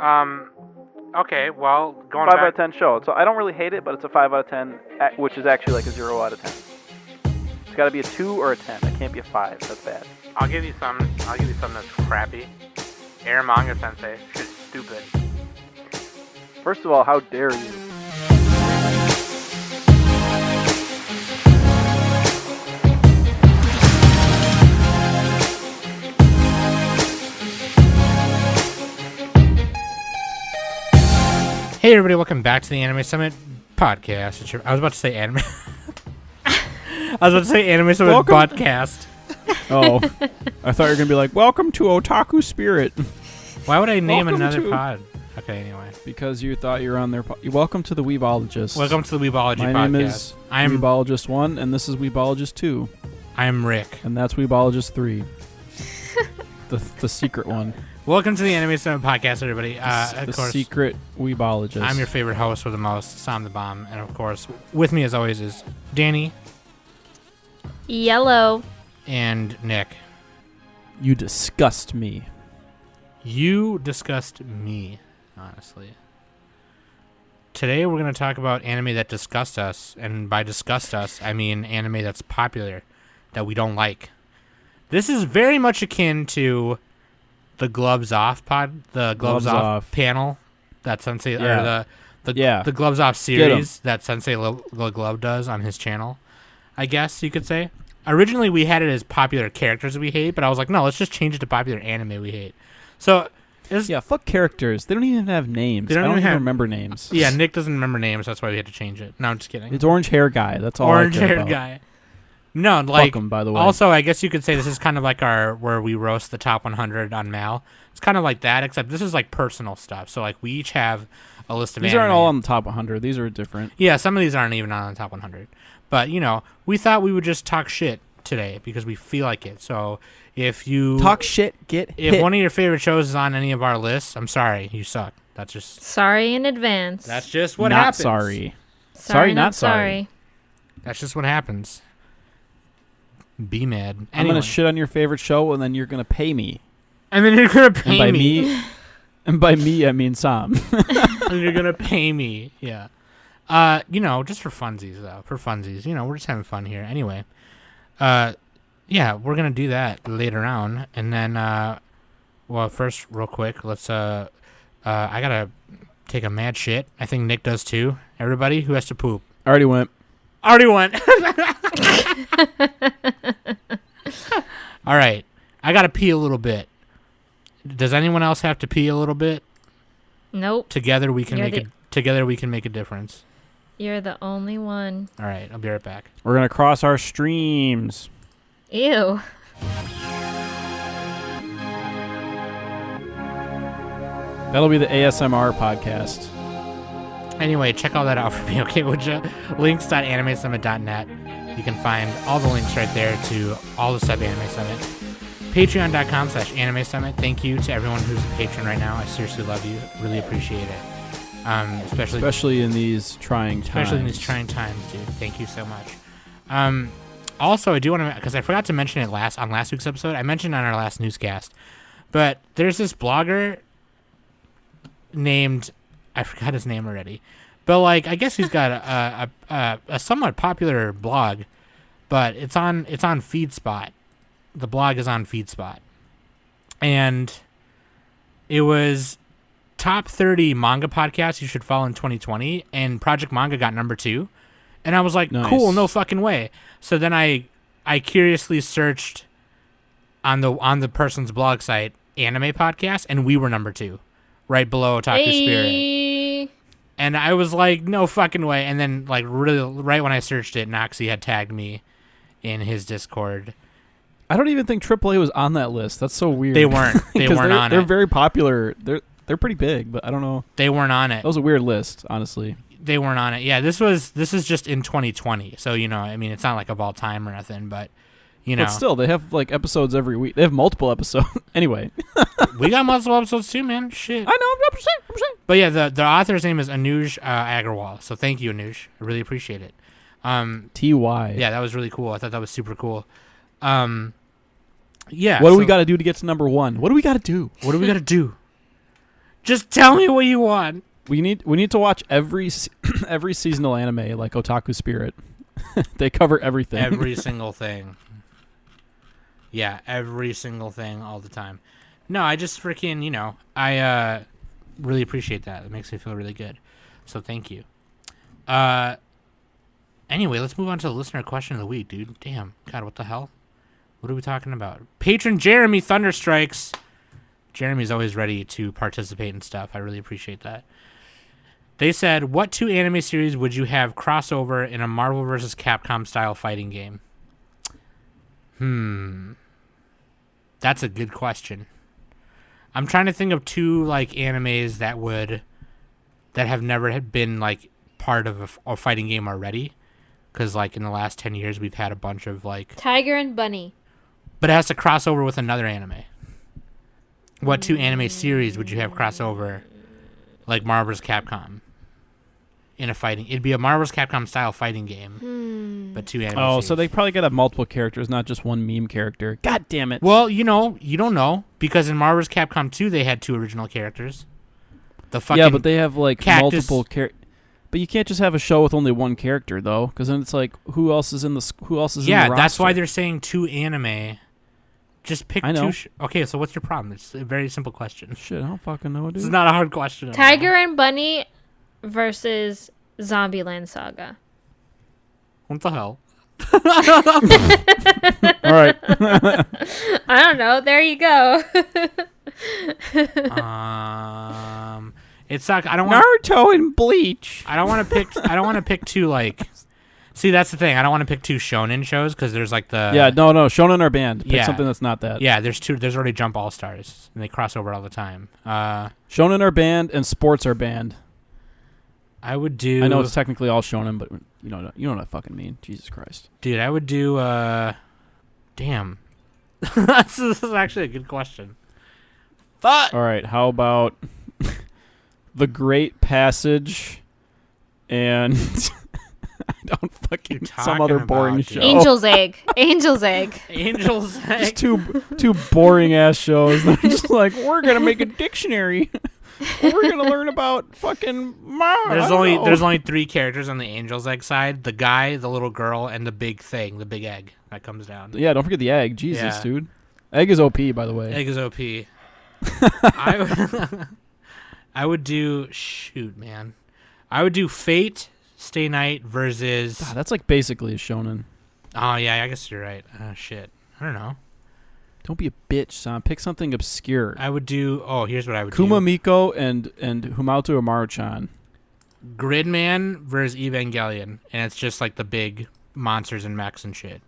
Okay, well, going 5 back... out of 10 show. So I don't really hate it, but it's a 5 out of 10, which is actually like a 0 out of 10. It's got to be a 2 or a 10. It can't be a 5. That's bad. I'll give you some that's crappy. Eromanga Sensei. Shit's stupid. First of all, how dare you? Hey everybody, welcome back to the Anime Summit podcast. I was about to say anime. I was about to say Anime Summit podcast. Oh, I thought you were going to be like, welcome to Otaku Spirit. Why would I name Welcome another to- pod? Okay, anyway. Because you thought you were on their welcome to the Weebologist. Welcome to the Weebology My podcast. name is Weebologist 1, and this is Weebologist 2. I'm Rick. And that's Weebologist 3. the secret one. Welcome to the Anime Summit podcast, everybody. The Of course, secret Weebologist. I'm your favorite host with the most, Sam the Bomb. And of course, with me as always is Danny Yellow. and Nick. You disgust me. You disgust me, honestly. Today we're going to talk about anime that disgust us, and by disgust us, I mean anime that's popular, that we don't like. This is very much akin to the Gloves Off the Gloves Off panel that Sensei, Yeah. or the Yeah. the Gloves Off series that Sensei Glove does on his channel, I guess you could say. Originally we had it as popular characters we hate, but I was like, no, let's just change it to popular anime we hate. So Yeah, fuck characters. They don't even have names. They don't I don't even even have- remember names. yeah, Nick doesn't remember names, that's why we had to change it. No, I'm just kidding. It's orange hair guy. That's all. Orange I care haired about. guy. No, like Fuck him, by the way. also, I guess you could say this is kind of like our where we roast the top 100 on Mal. It's kind of like that, except this is like personal stuff. So like we each have a list of These anime. aren't all on the top 100. These are different. Yeah, some of these aren't even on the top 100. But you know, we thought we would just talk shit today because we feel like it. So if you Talk shit, get if hit. one of your favorite shows is on any of our lists, I'm sorry, you suck. That's Sorry in advance. just what not happens. sorry. Sorry, not sorry. That's just what happens. Be mad. I'm Anyway. gonna shit on your favorite show, and then you're gonna pay me. And then you're gonna And pay by me. and by me, I mean Sam. And you're gonna pay me. Yeah. You know, just for funsies though. For funsies. You know, we're just having fun here. Anyway. Yeah, we're gonna do that later on. And then well first real quick, let's I gotta take a mad shit. I think Nick does too. Everybody who has to poop. Already went. Already went. All right. I gotta pee a little bit. Does anyone else have to pee a little bit? Nope. Together we can You're make it. Together we can make a difference. You're the only one. All right, I'll be right back. We're gonna cross our streams. Ew. That'll be the ASMR podcast. Anyway, check all that out for me, okay? Would you? Links.animesummit.net. You can find all the links right there to all the stuff Anime Summit. Patreon.com/Anime Summit. Thank you to everyone who's a patron right now. I seriously love you. Really appreciate it. Especially in these trying times. Especially in these trying times, dude. Thank you so much. Also, I do want to, because I forgot to mention it on last week's episode. I mentioned it on our last newscast, but there's this blogger named, I forgot his name already, but like I guess he's got a somewhat popular blog, but it's on FeedSpot. The blog is on FeedSpot, and it was top 30 manga podcasts you should follow in 2020, and Project Manga got number 2. And I was like, Nice. cool, no fucking way. So then I curiously searched on the person's blog site anime podcast, and we were number 2, right below Otaku Spirit. And I was like, no fucking way. And then like really right when I searched it, Noxie had tagged me in his Discord. I don't even think AAA was on that list. That's so weird. They weren't. They 'Cause weren't on They're it. very popular. They're pretty big, but I don't know. They weren't on it. That was a weird list, honestly. They weren't on it. Yeah, this is just in 2020. So, you know, I mean, it's not like of all time or nothing, but you know. But still, they have like episodes every week. They have multiple episodes. Anyway. We got multiple episodes too, man. Shit. I know, I'm saying. But yeah, the author's name is Anuj Agarwal. So thank you, Anuj. I really appreciate it. T.Y. Yeah, that was really cool. I thought that was super cool. Yeah. What do we got to do to get to number 1? What do we got to do? What do we got to do? Just tell me what you want. We need to watch every seasonal anime like Otaku Spirit. They cover everything. Every single thing. Yeah, every single thing all the time. No, I just freaking, I really appreciate that. It makes me feel really good. So thank you. Anyway, let's move on to the listener question of the week, dude. Damn. God, what the hell? What are we talking about? Patron Jeremy Thunderstrikes. Jeremy's always ready to participate in stuff. I really appreciate that. They said, what 2 anime series would you have crossover in a Marvel vs. Capcom style fighting game? That's a good question. I'm trying to think of 2 animes that have never been part of a fighting game already, because in the last 10 years we've had a bunch of Tiger and Bunny. But it has to cross over with another anime. What 2 anime series would you have crossover like Marvel vs. Capcom in a fighting? It'd be a Marvel vs. Capcom style fighting game, but 2 anime series. So they probably gotta have multiple characters, not just one meme character. God damn it. Well, you don't know, because in Marvel vs. Capcom 2 they had 2 original characters. The fucking yeah, but they have cactus. multiple characters. But you can't just have a show with only one character though, because then it's who else is in the roster? Yeah, that's why they're saying 2 anime. Just pick I know. 2. Okay, so what's your problem? It's a very simple question. Shit, I don't fucking know, dude. It's not a hard question. Tiger and Bunny versus Zombieland Saga. What the hell? All right. I don't know. There you go. It sucks. I don't want Naruto and Bleach. I don't want to pick 2 See, that's the thing. I don't want to pick 2 shonen shows because there's the No, Shonen are banned. Pick Yeah. something that's not that. Yeah, there's already Jump All Stars and they cross over all the time. Shonen are banned and sports are banned. I would do. I know it's technically all shonen, but you know what I fucking mean. Jesus Christ, dude. I would do. Damn, this is actually a good question. Fuck. All right, how about The Great Passage and I don't fucking some other boring about, show. dude? Angel's Egg. Angel's Egg. Angel's Egg. Just two boring ass shows. They're just we're gonna make a dictionary. We're gonna learn about fucking There's only 3 characters on the Angel's Egg side: the guy, the little girl, and the big thing, the big egg that comes down. Yeah, don't forget the egg. Jesus, Yeah. dude. Egg is OP, by the way. Egg is OP. I would do. Shoot, man. I would do Fate Stay Night versus. God, that's basically a shonen. Oh yeah, I guess you're right. Shit, I don't know. Don't be a bitch, son. Pick something obscure. I would do. Oh, here's what I would do. Kuma Miko and Humauto Umaru-chan. Gridman versus Evangelion, and it's just the big monsters and mechs and shit.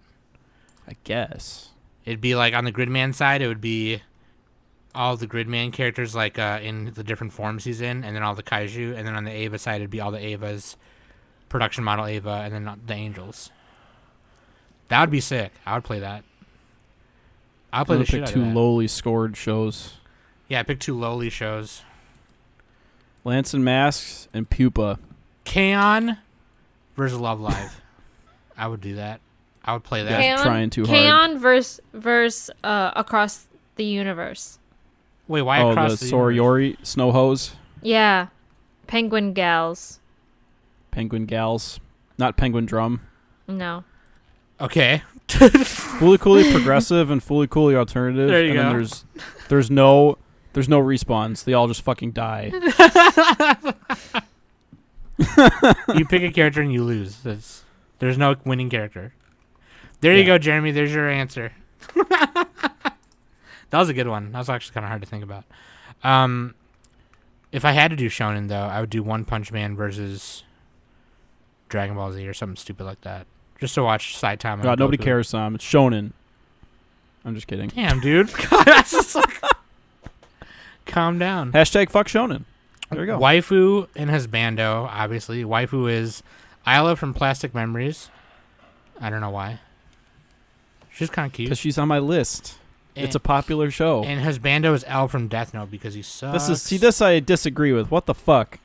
I guess. It'd be on the Gridman side, it would be all the Gridman characters in the different forms he's in, and then all the kaiju, and then on the Eva side it'd be all the Evas, production model Eva, and then the Angels. That would be sick. I would play that. I'll play the shit pick out of 2 that. lowly scored shows. Yeah, I picked 2 lowly shows. Lance and Masks and Pupa. K-On! Versus Love Live. I would do that. I would play that. Yeah. Trying too hard. K-On versus Across the Universe. Wait, why across the the universe? Soriori Snow Hose. Yeah. Penguin Gals. Penguin Gals. Not Penguin Drum. No. Okay. Fully Cooley Progressive and Fully Cooley Alternative. There you and go. Then there's no respawns. They all just fucking die. You pick a character and you lose. There's no winning character. There you go, Jeremy. There's your answer. That was a good one. That was actually kind of hard to think about. If I had to do shonen, though, I would do One Punch Man versus Dragon Ball Z or something stupid like that. Just to watch Saitama. God, and nobody Goku. cares, Sam. It's shonen. I'm just kidding. Damn, dude. God, that's just calm down. Hashtag fuck shonen. There you go. Waifu and Husbando, obviously. Waifu is Isla from Plastic Memories. I don't know why. She's kind of cute. Because she's on my list. It's a popular show. And Husbando is L from Death Note because he sucks. This I disagree with. What the fuck?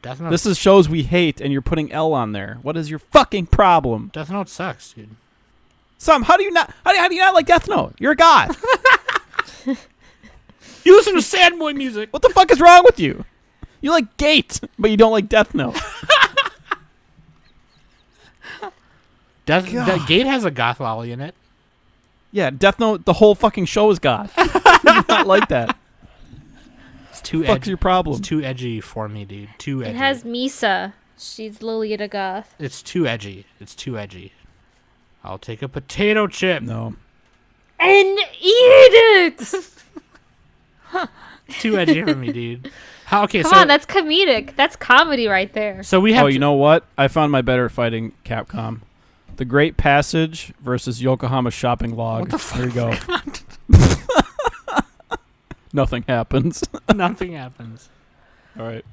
Death Note. This is shows we hate, and you're putting L on there. What is your fucking problem? Death Note sucks, dude. Sam, how do you not like Death Note? You're a god. You listen to sad boy music. What the fuck is wrong with you? You like Gate, but you don't like Death Note. Gate has a goth lolly in it. Yeah, Death Note, the whole fucking show is goth. You not like that. It's too Fuck's edgy. your problem? It's too edgy for me, dude. Too edgy. It has Misa. She's Lolita Goth. It's too edgy. It's too edgy. I'll take a potato chip. No. And eat it! It's too edgy for me, dude. Okay, Come on, that's comedic. That's comedy right there. so we have. Oh, you know what? I found my better fighting Capcom. The Great Passage versus Yokohama Shopping Log. What the fuck? There you go. Nothing happens. Nothing happens. All right.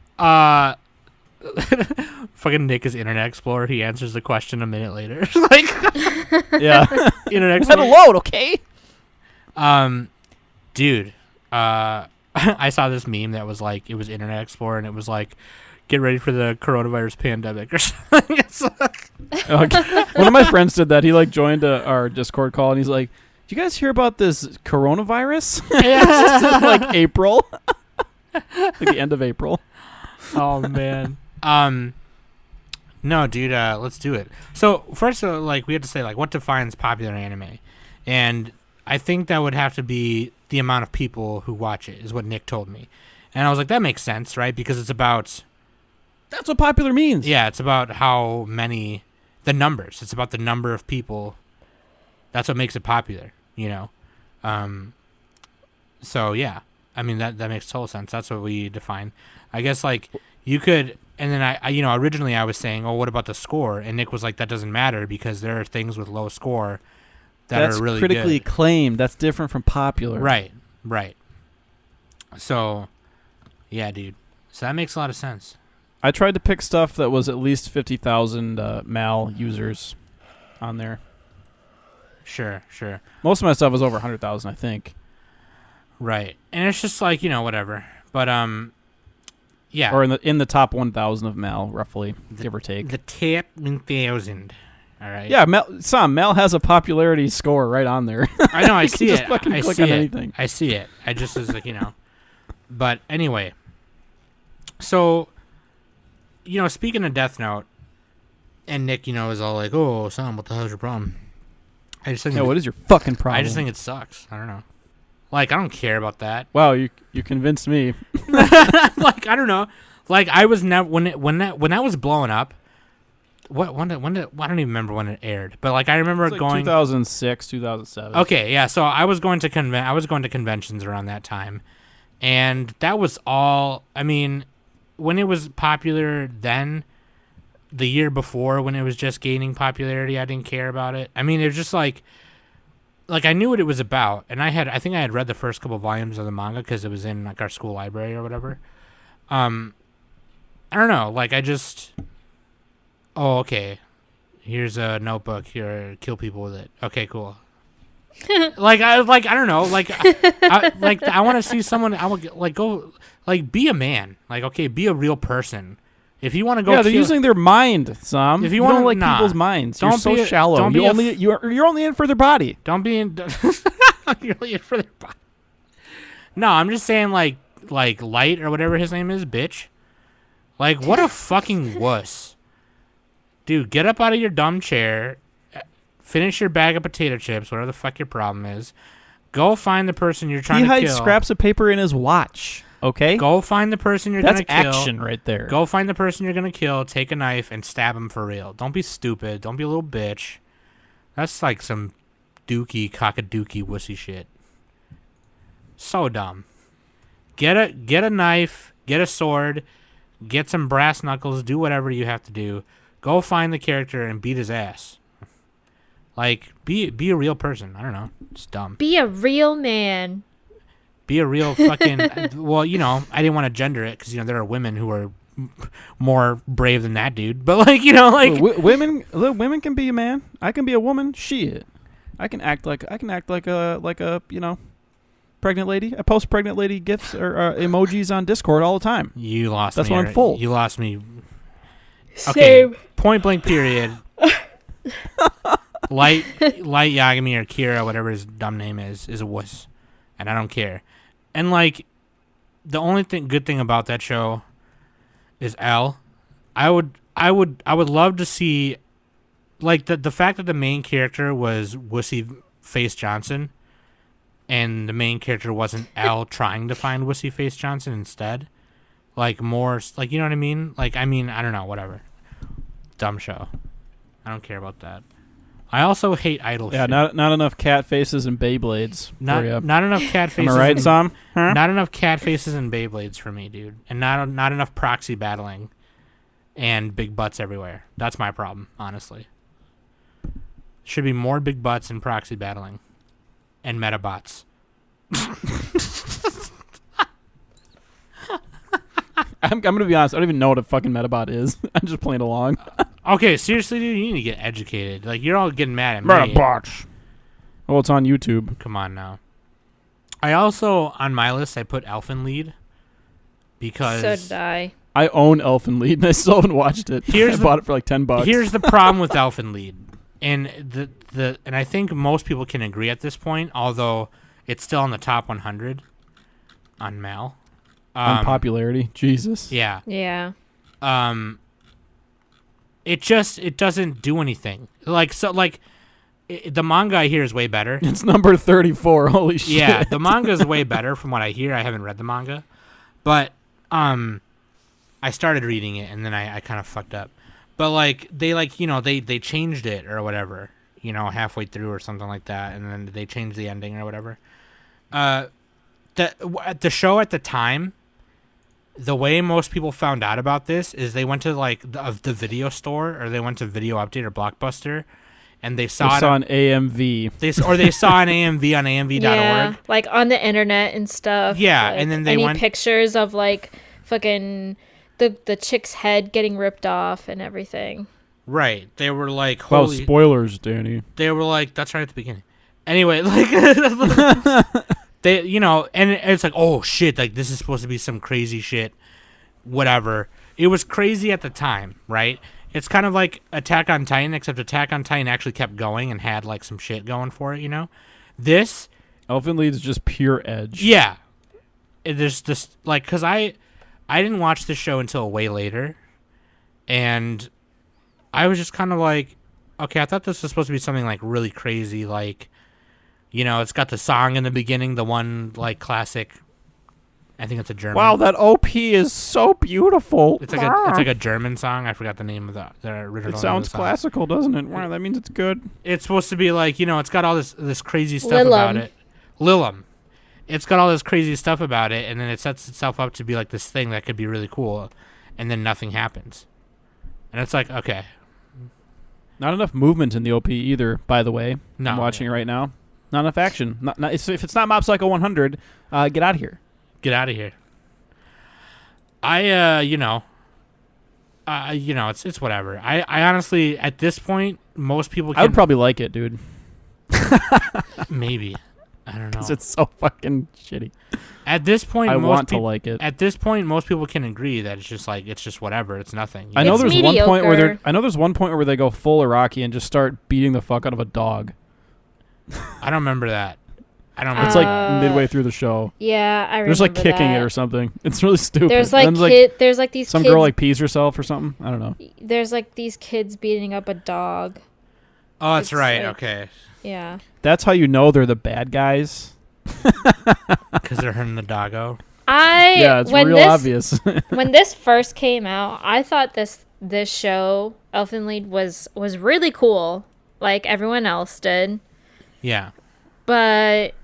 Fucking Nick is Internet Explorer. He answers the question a minute later. Like, Yeah. Internet Let it Explorer. load, okay? Dude, I saw this meme that was like, it was Internet Explorer, and it was like, get ready for the coronavirus pandemic or something. It's like, Okay. One of my friends did that. He like joined our Discord call, and he's like, "Did you guys hear about this coronavirus?" Like April, like the end of April. oh man. No, dude. Let's do it. So first, like, we have to say, like, what defines popular anime, and I think that would have to be the amount of people who watch it, is what Nick told me, and I was like, that makes sense, right? Because it's about, That's what popular means. yeah, it's about how many, the numbers. It's about the number of people. That's what makes it popular, you know. So yeah, I mean that makes total sense. That's what we define. I guess, like, you could, and then I you know, originally I was saying, oh, what about the score? And Nick was like, that doesn't matter because there are things with low score that That's are really critically good. acclaimed. That's different from popular. Right. So, yeah, dude. So that makes a lot of sense. I tried to pick stuff that was at least 50,000 Mal users on there. Sure. Most of my stuff was over 100,000, I think. Right. And it's just like, you know, whatever. But yeah. Or in the top 1,000 of Mal, roughly, give or take. The top 1,000. All right. Yeah, Mal has a popularity score right on there. I know. I You see can just it. fucking I click see on it. anything. I see it. I just was like, you know. But anyway. So, you know, speaking of Death Note, and Nick, you know, is all like, "Oh, Sam, what the hell's your problem?" I just think. Yeah, what is your fucking problem? I just think it sucks. I don't know. Like, I don't care about that. Wow, you convinced me. Like, I don't know. Like, I was never when that was blowing up. When did I don't even remember when it aired, but like I remember It's like going 2006, 2007. Okay, yeah. So I was going to conventions around that time, and that was all. I mean, when it was popular then, the year before when it was just gaining popularity, I didn't care about it. I mean, it was just like I knew what it was about, and I think I had read the first couple volumes of the manga because it was in like our school library or whatever. I don't know. Like, I just. Oh, okay. Here's a notebook. Here, kill people with it. Okay, cool. I don't know. I want to see someone. I want go be a man. Like, okay, be a real person. If you want to go, Yeah, they're using their mind, Sam. If you you wanna- don't like nah. people's minds. You're Don't so be a- shallow. don't be a You're only in for their body. Don't be in. You're really in for their body. No, I'm just saying, like Light or whatever his name is, bitch. Like, what a fucking wuss. Dude, get up out of your dumb chair, finish your bag of potato chips, whatever the fuck your problem is. Go find the person you're trying He to hides kill. scraps of paper in his watch. Okay, Go find the person you're that's gonna kill. action right there. Go find the person you're gonna kill, take a knife, and stab him for real. Don't be stupid. Don't be a little bitch. That's like some cockadookie wussy shit. So dumb. Get a knife, get a sword, get some brass knuckles, do whatever you have to do. Go find the character and beat his ass. Like, be a real person. I don't know. It's dumb. Be a real man. Be a real fucking. Well, you know, I didn't want to gender it because, you know, there are women who are more brave than that dude. But, like, you know, like Women can be a man. I can be a woman. Shit, I can act like a you know, pregnant lady. I post pregnant lady gifs or emojis on Discord all the time. You lost That's me. when I'm full. You lost me. Okay. Same. Point blank. Period. Light Yagami or Kira, whatever his dumb name is a wuss, and I don't care. And like, the only good thing about that show is L. I would love to see, like, the fact that the main character was Wussy Face Johnson, and the main character wasn't L trying to find Wussy Face Johnson instead. Like, more, like, you know what I mean? Like, I mean, I don't know, whatever. Dumb show. I don't care about that. I also hate idol shit. Yeah, not enough cat faces and Beyblades. Not enough cat faces. Am I right, Sam? Huh? Not enough cat faces and Beyblades for me, dude. And not enough proxy battling and big butts everywhere. That's my problem, honestly. Should be more big butts and proxy battling and metabots. I'm going to be honest. I don't even know what a fucking metabot is. I'm just playing along. Okay, seriously, dude, you need to get educated. Like, you're all getting mad at me. Metabots. Well, it's on YouTube. Come on now. I also, on my list, I put Elfen Lied because... So did I. I own Elfen Lied, and I still haven't watched it. I bought it for like $10. Here's the problem with Elfen Lied. And and I think most people can agree at this point, although it's still in the top 100 on Mal. On popularity. Jesus. Yeah. Yeah. It doesn't do anything. Like, so, like, the manga I hear is way better. It's number 34. Holy shit. Yeah, the manga is way better from what I hear. I haven't read the manga. But I started reading it, and then I kind of fucked up. But, like, they changed it or whatever, halfway through or something like that, and then they changed the ending or whatever. The show at the time, the way most people found out about this is they went to, like, the video store, or they went to Video Update or Blockbuster, and they saw an AMV. They saw an AMV on AMV.org. Yeah, like on the internet and stuff. Yeah, like, and then they went pictures of, like, fucking the chick's head getting ripped off and everything. Right. They were like, well, spoilers, Danny. They were like, that's right at the beginning. Anyway, like, they, and it's like, oh shit, like, this is supposed to be some crazy shit, whatever. It was crazy at the time, right? It's kind of like Attack on Titan, except Attack on Titan actually kept going and had, like, some shit going for it, This... Elfen Lied is just pure edge. Yeah. There's this, like, because I didn't watch this show until way later, and I was just kind of like, okay, I thought this was supposed to be something, like, really crazy, like, it's got the song in the beginning, the one, like, classic, I think it's a German. Wow, that OP is so beautiful. It's like a German song. I forgot the name of the original. It sounds classical, doesn't it? Wow, that means it's good. It's supposed to be like, it's got all this crazy stuff about it. Lilum. It's got all this crazy stuff about it, and then it sets itself up to be like this thing that could be really cool, and then nothing happens. And it's like, okay. Not enough movement in the OP either, by the way. No, I'm watching it right now. Not enough action. If it's not Mob Psycho 100, get out of here. Get out of here. It's whatever. I honestly, at this point, most people can... I would probably like it, dude. Maybe. I don't know. Because it's so fucking shitty. At this point, I want to like it. At this point, most people can agree that it's just whatever. It's nothing. I know It's there's mediocre. one point where I know there's one point where they go full Iraqi and just start beating the fuck out of a dog. I don't remember that. I don't remember. It's like midway through the show. Yeah, I remember. There's like kicking that. it or something. It's really stupid. There's And like then, there's like these some kids, girl like pees herself or something. I don't know. There's like these kids beating up a dog. Oh, that's it's right. like- Okay. Yeah. That's how you know they're the bad guys. Because they're hurting the doggo. Yeah, it's real obvious. When this first came out, I thought this show, Elfen Lied, was really cool, like everyone else did. Yeah. But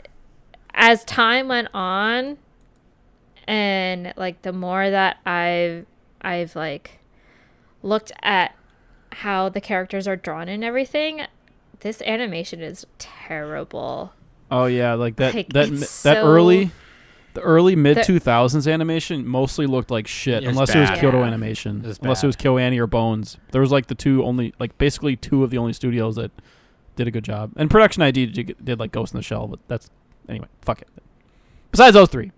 as time went on, and like the more that I've like looked at how the characters are drawn and everything, this animation is terrible. Oh yeah, like that Like, that it's that so- early mid 2000s animation mostly looked like shit, It's unless it was bad. Kyoto Yeah. Animation, It's unless it bad. was KyoAni or Bones. There was like basically two of the only studios that did a good job. And Production ID did like Ghost in the Shell, but that's anyway. Fuck it. Besides those three,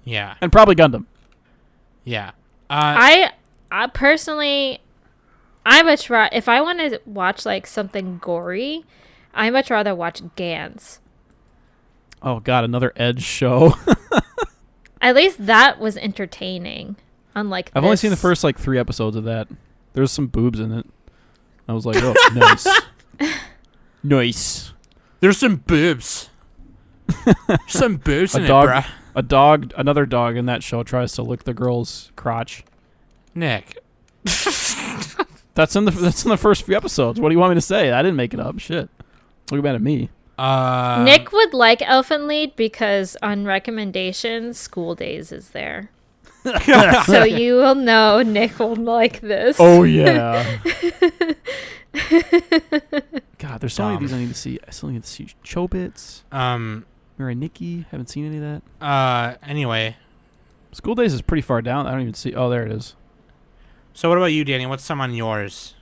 Yeah. and probably Gundam. Yeah. I personally, I much rather, if I want to watch like something gory, I much rather watch Gans. Oh God, another Edge show. At least that was entertaining. Unlike I've only seen the first 3 episodes of that. There's some boobs in it. I was like, oh, nice. Nice. There's some boobs. Some boobs in dog, it, bruh. Another dog in that show tries to lick the girl's crotch. Nick. That's in the first few episodes. What do you want me to say? I didn't make it up. Shit. Look at me. Nick would like Elfen Lied because on recommendations, School Days is there. So you will know Nick will like this. Oh yeah. God, there's so many of these I need to see. I still need to see Chobits. Mirai Nikki. Haven't seen any of that. Anyway. School Days is pretty far down. I don't even see. Oh, there it is. So what about you, Danny? What's some on yours?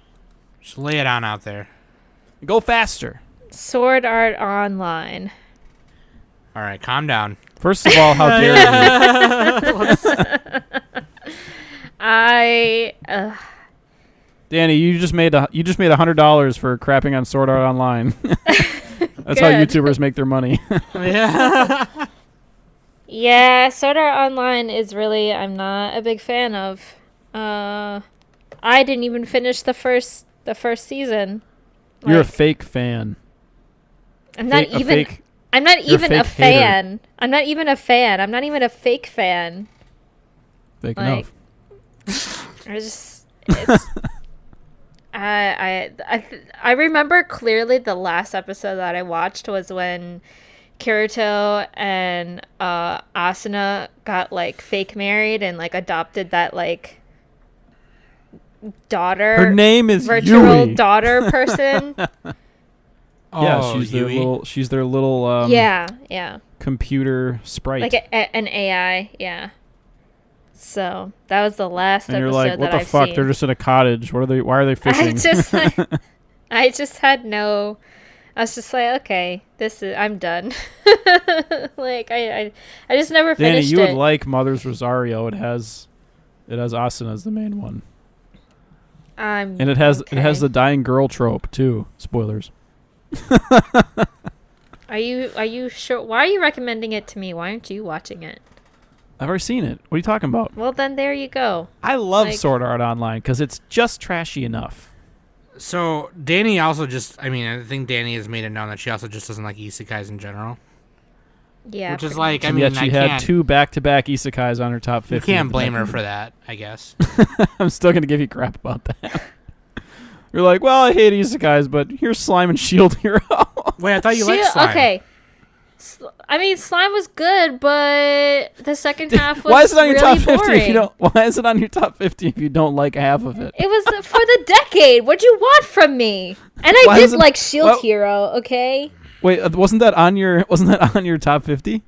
Just lay it on out there. Go faster. Sword Art Online. All right, calm down. First of all, how dare you? Danny, you just made $100 for crapping on Sword Art Online. That's how YouTubers make their money. Yeah. Yeah, Sword Art Online is really I'm not a big fan of. I didn't even finish the first season. You're a fake fan. I'm not even a fan. I'm not even a fan. I'm not even a fake fan. Fake enough. I remember clearly the last episode that I watched was when Kirito and Asuna got fake married and adopted that daughter. Her name is virtual Yui. daughter person. Yeah, she's their little yeah computer sprite. An AI, yeah. So that was the last and episode you're like, what that the fuck? seen. They're just in a cottage. Why are they fishing? I just had no. I was just like, okay, I'm done. I just never Danny, finished you it. would like Mother's Rosario. It has Asuna as the main one. And it has the dying girl trope too. Spoilers. Are you sure? Why are you recommending it to me? Why aren't you watching it? I've already seen it. What are you talking about? Well, then there you go. I love Sword Art Online because it's just trashy enough. So Danny also I think Danny has made it known that she also just doesn't like isekais in general. Yeah. Which is yet she had 2 back-to-back isekais on her top 50. You can't blame her for that, I guess. I'm still going to give you crap about that. You're like, well, I hate isekais, but here's Slime and Shield Hero. Wait, I thought you liked Slime. Okay. Slime was good, but the second half was Why is it on your really top 50 boring. if you don't? Why is it on your top 50 if you don't like half of it? It was for the decade. What'd you want from me? And I did like Shield Hero, okay? Wait, wasn't that on your top 50?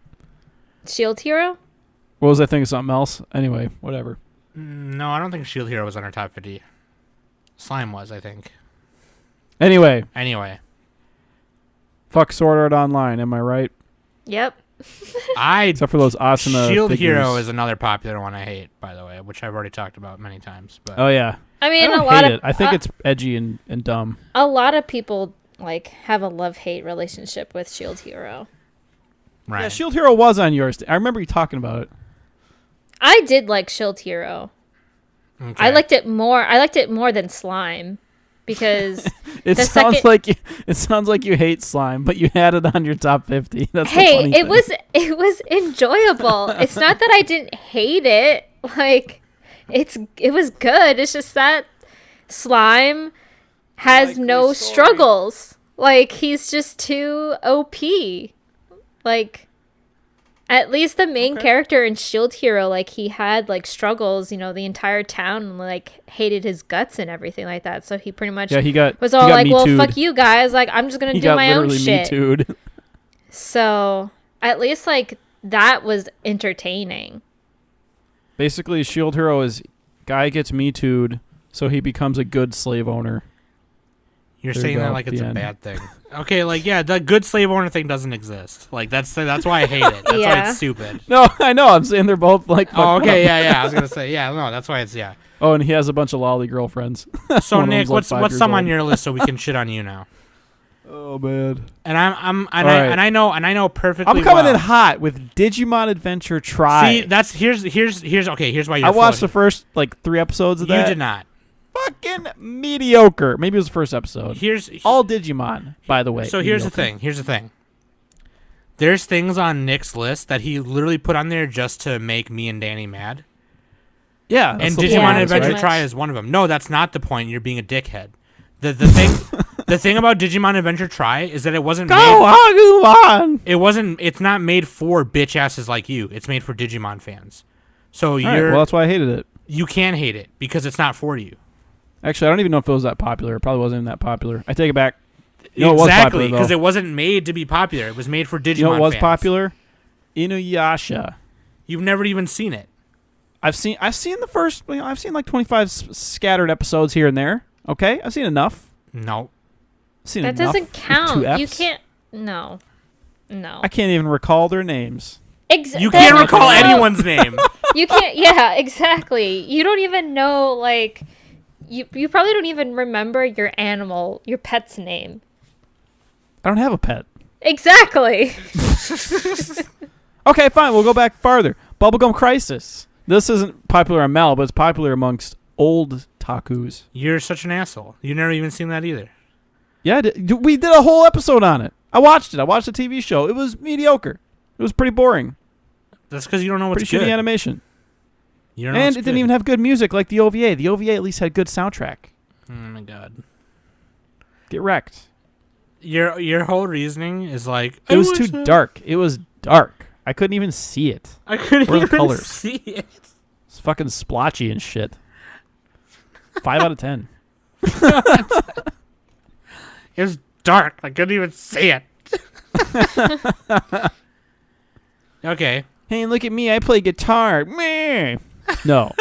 Shield Hero? What was I thinking? Something else? Anyway, whatever. No, I don't think Shield Hero was on our top 50. Slime was, I think. Anyway. Fuck Sword Art Online, am I right? Yep. Except for those Asuna Shield figures. Hero is another popular one I hate, by the way, which I've already talked about many times. But oh yeah. I mean, I hate it. I think it's edgy and dumb. A lot of people have a love-hate relationship with Shield Hero. Right. Yeah, Shield Hero was on yours. I remember you talking about it. I did like Shield Hero. Okay. I liked it more than Slime because it sounds like you hate Slime, but you had it on your top 50. That's it was enjoyable. It's not that I didn't hate it. It was good. It's just that Slime has no struggles. He's just too OP. At least the main character in Shield Hero, he had struggles. The entire town hated his guts and everything like that. So he pretty much was all well, fuck you guys. I'm just gonna do my own shit. Me-too'd. So at least that was entertaining. Basically, Shield Hero is guy gets Me Too'd, so he becomes a good slave owner. You're saying that it's a bad thing. Okay, the good slave owner thing doesn't exist. That's why I hate it. That's why it's stupid. No, I know. I'm saying they're both oh, okay, yeah. I was gonna say, no, that's why it's Oh, and he has a bunch of lolly girlfriends. So Nick, what's some on your list so we can shit on you now? Oh man. And I know perfectly. I'm coming well. in hot with Digimon Adventure Try. See, here's Here's why you're. I watched the floating. first like 3 episodes of that. You did not. Fucking mediocre. Maybe it was the first episode. Here's all Digimon, by the way. So here's the thing. There's things on Nick's list that he literally put on there just to make me and Danny mad. Yeah. And the Digimon point, Adventure right? Try is one of them. No, that's not the point. You're being a dickhead. The thing the thing about Digimon Adventure Try is that it wasn't made. Agumon! It's not made for bitch asses like you. It's made for Digimon fans. So Well, that's why I hated it. You can hate it because it's not for you. Actually, I don't even know if it was that popular. It probably wasn't even that popular. I take it back. Exactly, because it wasn't made to be popular. It was made for Digimon You know what was fans. popular? Inuyasha. You've never even seen it. I've seen the first. I've seen like 25 scattered episodes here and there. Okay, I've seen enough. No, I've seen That enough doesn't with count. 2 Fs. You can't. No. I can't even recall their names. You can't recall anyone's name. You can't. Yeah, exactly. You don't even know like. You probably don't even remember your pet's name. I don't have a pet. Exactly. Okay, fine. We'll go back farther. Bubblegum Crisis. This isn't popular on Mal, but it's popular amongst old takus. You're such an asshole. You've never even seen that either. Yeah, we did a whole episode on it. I watched it. I watched the TV show. It was mediocre. It was pretty boring. That's because you don't know what's pretty good. shitty animation. You don't know And what's it didn't good. even have good music like the OVA. The OVA at least had good soundtrack. Oh my god. Get wrecked. Your whole reasoning is like It was too dark. It was dark. I couldn't even see it. I couldn't Where are the even colors? see it. It's fucking splotchy and shit. 5 out of 10. It was dark. I couldn't even see it. Okay. Hey, look at me. I play guitar. Meh. No.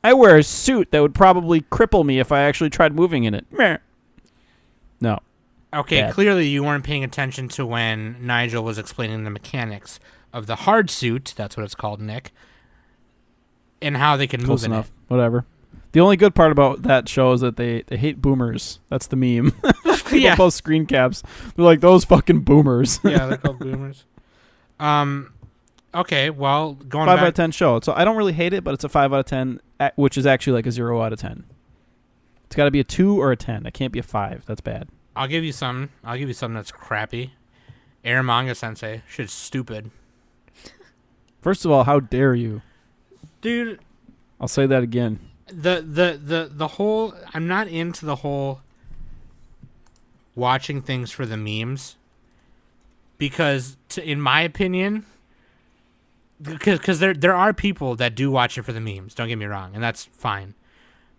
I wear a suit that would probably cripple me if I actually tried moving in it. Meh. No. Okay, Bad. clearly you weren't paying attention to when Nigel was explaining the mechanics of the hard suit, that's what it's called, Nick, and how they can Close move in enough. Whatever. The only good part about that show is that they hate boomers. That's the meme. People Yeah. post screen caps. They're like, those fucking boomers. it. Yeah, they're called boomers. Okay, well, going 5 back... out of 10 show. So I don't really hate it, but it's a 5 out of 10, which is actually like a 0 out of 10. It's got to be a 2 or a 10. It can't be a 5. That's bad. I'll give you some that's crappy. Eromanga Sensei. Shit's stupid. First of all, how dare you? Dude, I'll say that again. the whole... I'm not into the whole watching things for the memes. Because, in my opinion... Because there are people that do watch it for the memes. Don't get me wrong. And that's fine.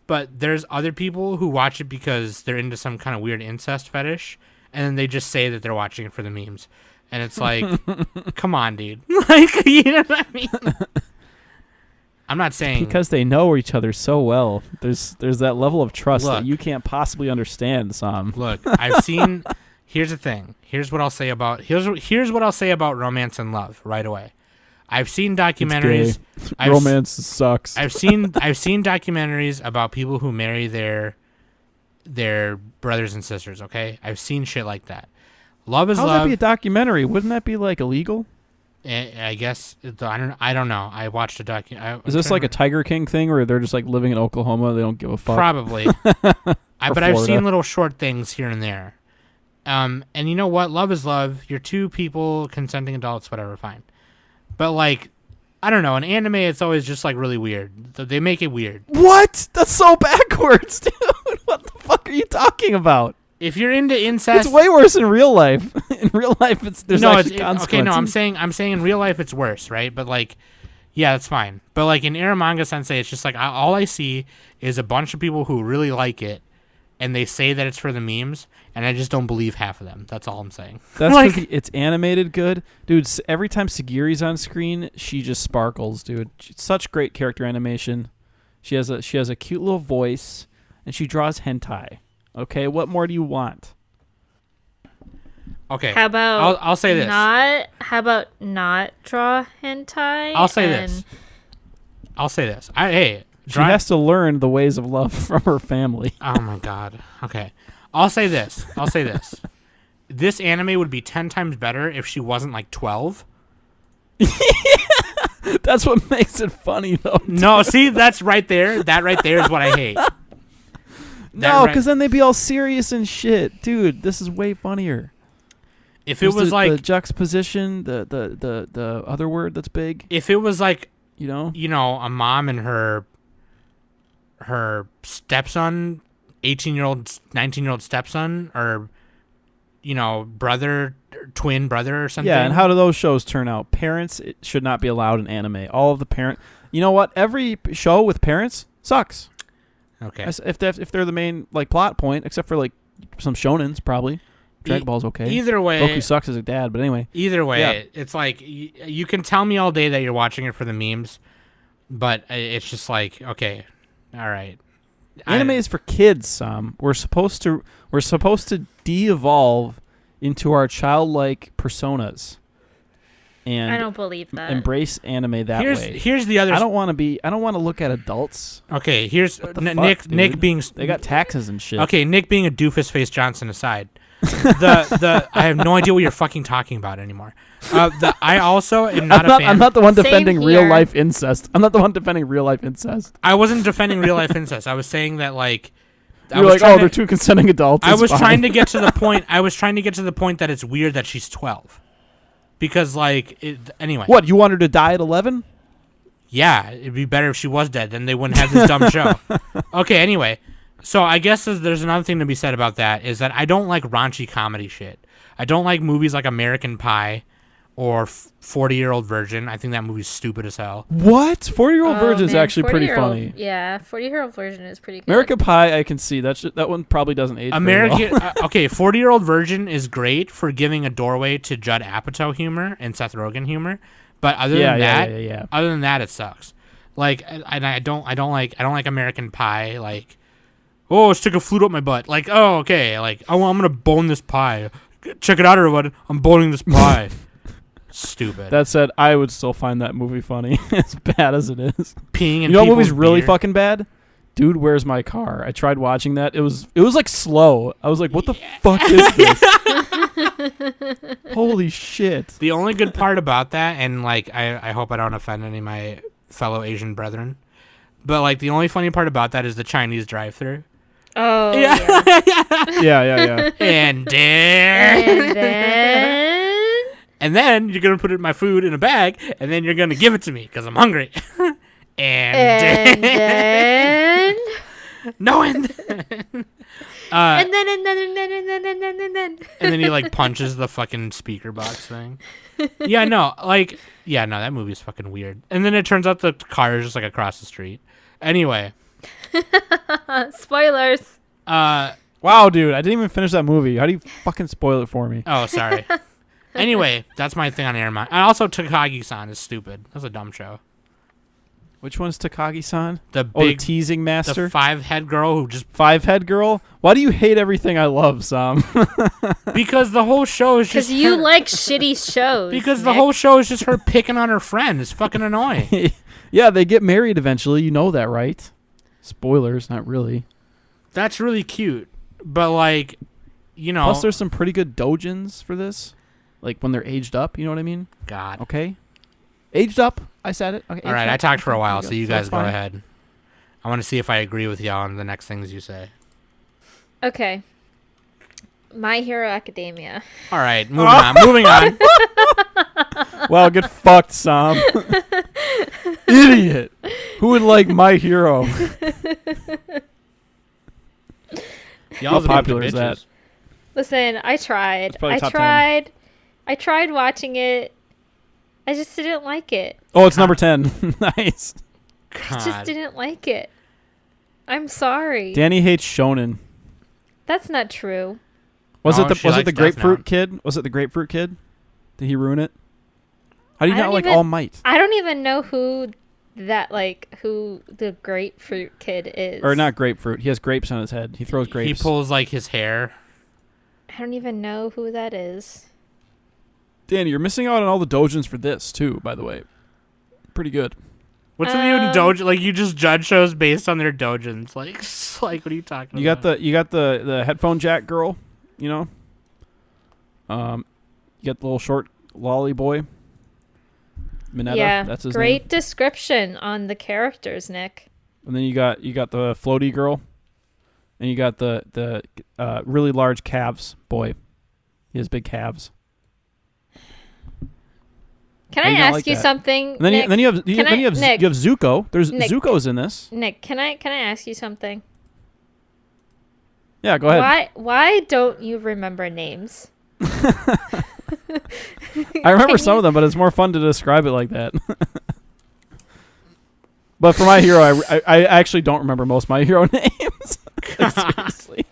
But there's other people who watch it because they're into some kind of weird incest fetish, and then they just say that they're watching it for the memes. And it's like, come on, dude. Like, you know what I mean? I'm not saying... Because they know each other so well. There's that level of trust Look. that you can't possibly understand, Sam. Look, I've seen... Here's the thing. Here's what I'll say about romance and love right away. I've seen documentaries. Romance sucks. I've seen documentaries about people who marry their brothers and sisters. Okay, I've seen shit like that. Love is How'd love. that be a documentary? Wouldn't that be like illegal? I guess I don't know. I watched a Is this like a Tiger King thing where they're just like living in Oklahoma? They don't give a fuck. Probably. But I've Florida. seen little short things here and there. And you know what? Love is love. You're two people, consenting adults, whatever, fine. But like, I don't know. In anime, it's always just like really weird. They make it weird. What? That's so backwards, dude. What the fuck are you talking about? If you're into incest, It's way worse in real life. In real life, there's actually consequences. okay. No, I'm saying in real life it's worse, right? But like, yeah, that's fine. But like in Eromanga Sensei, it's just like all I see is a bunch of people who really like it, and they say that it's for the memes, and I just don't believe half of them. That's all I'm saying. That's like, because it's animated good. Dude, every time Sagiri's on screen, she just sparkles, dude. Such great character animation. She has a cute little voice, and she draws hentai. Okay, what more do you want? okay. How about I'll say this. How about not draw hentai? I'll say this. She has to learn the ways of love from her family. Oh my god. Okay. I'll say this. This anime would be 10 times better if she wasn't like 12. That's what makes it funny, though. No, see, that's right there. That right there is what I hate. No, because then they'd be all serious and shit. Dude, this is way funnier. If it was like the juxtaposition, the other word that's big. If it was like, you know, a mom and her stepson, 18-year-old, 19-year-old stepson, or twin brother or something. Yeah, and how do those shows turn out? Parents should not be allowed in anime. All of the parent. You know what? Every show with parents sucks. Okay. If they're the main like plot point, except for like some shonens probably. Dragon Ball's okay. Either way, Goku sucks as a dad, but anyway. Either way, yeah. It's like you can tell me all day that you're watching it for the memes, but it's just like, okay, all right. Anime is for kids. We're supposed to de-evolve into our childlike personas, and I don't believe that. Embrace anime that way. Here's the other. I don't want to look at adults. Okay, here's Nick. Nick being. They got taxes and shit. Okay, Nick being a doofus face Johnson aside. I have no idea what you're fucking talking about anymore. I also am not a fan. I'm not the one defending Same real here. life incest. I'm not the one defending real life incest. I wasn't defending real life incest. I was saying that like. You're like, oh, they're two consenting adults. I was fine. trying to get to the point. I was trying to get to the point that it's weird that she's 12, because like anyway. What, you want her to die at 11? Yeah, it'd be better if she was dead. Then they wouldn't have this dumb show. Okay, anyway. So I guess there's another thing to be said about that is that I don't like raunchy comedy shit. I don't like movies like American Pie or 40-Year-Old Virgin. I think that movie's stupid as hell. What? 40-Year-Old Virgin is man, actually pretty 40-year-old funny. Yeah, 40-year-old version is pretty good. American Pie, I can see. That one probably doesn't age very well. Okay, 40-Year-Old Virgin is great for giving a doorway to Judd Apatow humor and Seth Rogen humor, but other than that, it sucks. Like, and I don't like American Pie. Like, oh, stick a flute up my butt. Like, oh, okay. Like, oh, I'm gonna bone this pie. Check it out, everyone. I'm boning this pie. Stupid. That said, I would still find that movie funny, as bad as it is. Peeing in you know what movie's people's really beer. fucking bad? Dude, Where's My Car? I tried watching that. It was like slow. I was like, what the fuck is this? Holy shit. The only good part about that, and like I hope I don't offend any of my fellow Asian brethren, but like the only funny part about that is the Chinese drive-thru. Oh, Yeah. Yeah. And then you're gonna put it in my food in a bag, and then you're gonna give it to me because I'm hungry. and then no, and then and then he like punches the fucking speaker box thing. No, that movie's fucking weird. And then it turns out the car is just like across the street. Anyway. Spoilers. Wow, dude, I didn't even finish that movie. How do you fucking spoil it for me? Oh, sorry. Anyway, that's my thing on Eromanga. And also, Takagi-san is stupid. That's a dumb show. Which one's Takagi-san? The the big teasing master? The 5-head girl who just... 5-head girl? Why do you hate everything I love, Sam? Because the whole show is just Because you her. like shitty shows. Because the Nick. whole show is just her picking on her friend. It's fucking annoying. Yeah, they get married eventually. You know that, right? Spoilers, not really. That's really cute. But, like, Plus, there's some pretty good doujins for this. Like, when they're aged up, you know what I mean? God. Okay? Aged up. I said it. Okay, All right, aged I up. talked for a Okay, while, there so you you go. guys That's go fine. ahead. I want to see if I agree with y'all on the next things you say. Okay. My Hero Academia. All right, moving on. Wow, get fucked, Sam. Idiot. Who would like My Hero? Y'all How popular is that? Listen, I tried. It's probably I top 10. tried. I tried watching it. I just didn't like it. Oh, it's number 10. Nice. I just God. didn't like it. I'm sorry. Danny hates shonen. That's not true. Was Oh, it the she was it likes the Death grapefruit Note. kid? Was it the grapefruit kid? Did he ruin it? How do you I not don't like even- All Might? I don't even know who the grapefruit kid is. Or not grapefruit. He has grapes on his head. He throws grapes. He pulls, like, his hair. I don't even know who that is. Danny, you're missing out on all the doujins for this too, by the way. Pretty good. What's with you and dojo? Like you just judge shows based on their dojins. Like what are you talking about? You got the headphone jack girl, you know. You got the little short lolly boy. Mineta, Yeah, that's his great name. description on the characters, Nick. And then you got the floaty girl, and you got the really large calves boy. He has big calves. Can How I do you not ask like you that? something? And then Nick? you have Nick, Zuko. There's Nick. Zuko's in this. Nick, can I ask you something? Yeah, go ahead. Why don't you remember names? I remember some of them, but it's more fun to describe it like that. But for My Hero, I actually don't remember most of My Hero names. Like, seriously.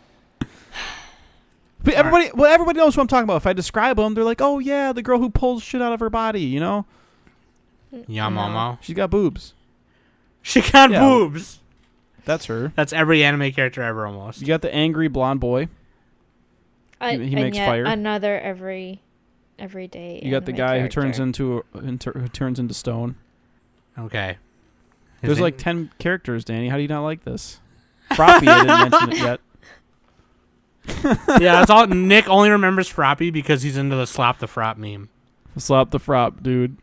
But everybody knows what I'm talking about. If I describe them, they're like, "Oh yeah, the girl who pulls shit out of her body," you know? Yamomo. She's got boobs. She got Yeah. boobs. That's her. That's every anime character ever almost. You got the angry blonde boy. He And makes yet fire. Another every day. You got the anime guy character. who turns into stone. Okay. There's like 10 characters, Danny. How do you not like this? Froppy, I didn't mention it yet. Yeah, that's all. Nick only remembers Froppy because he's into the slap the frop meme. Slap the frop, dude.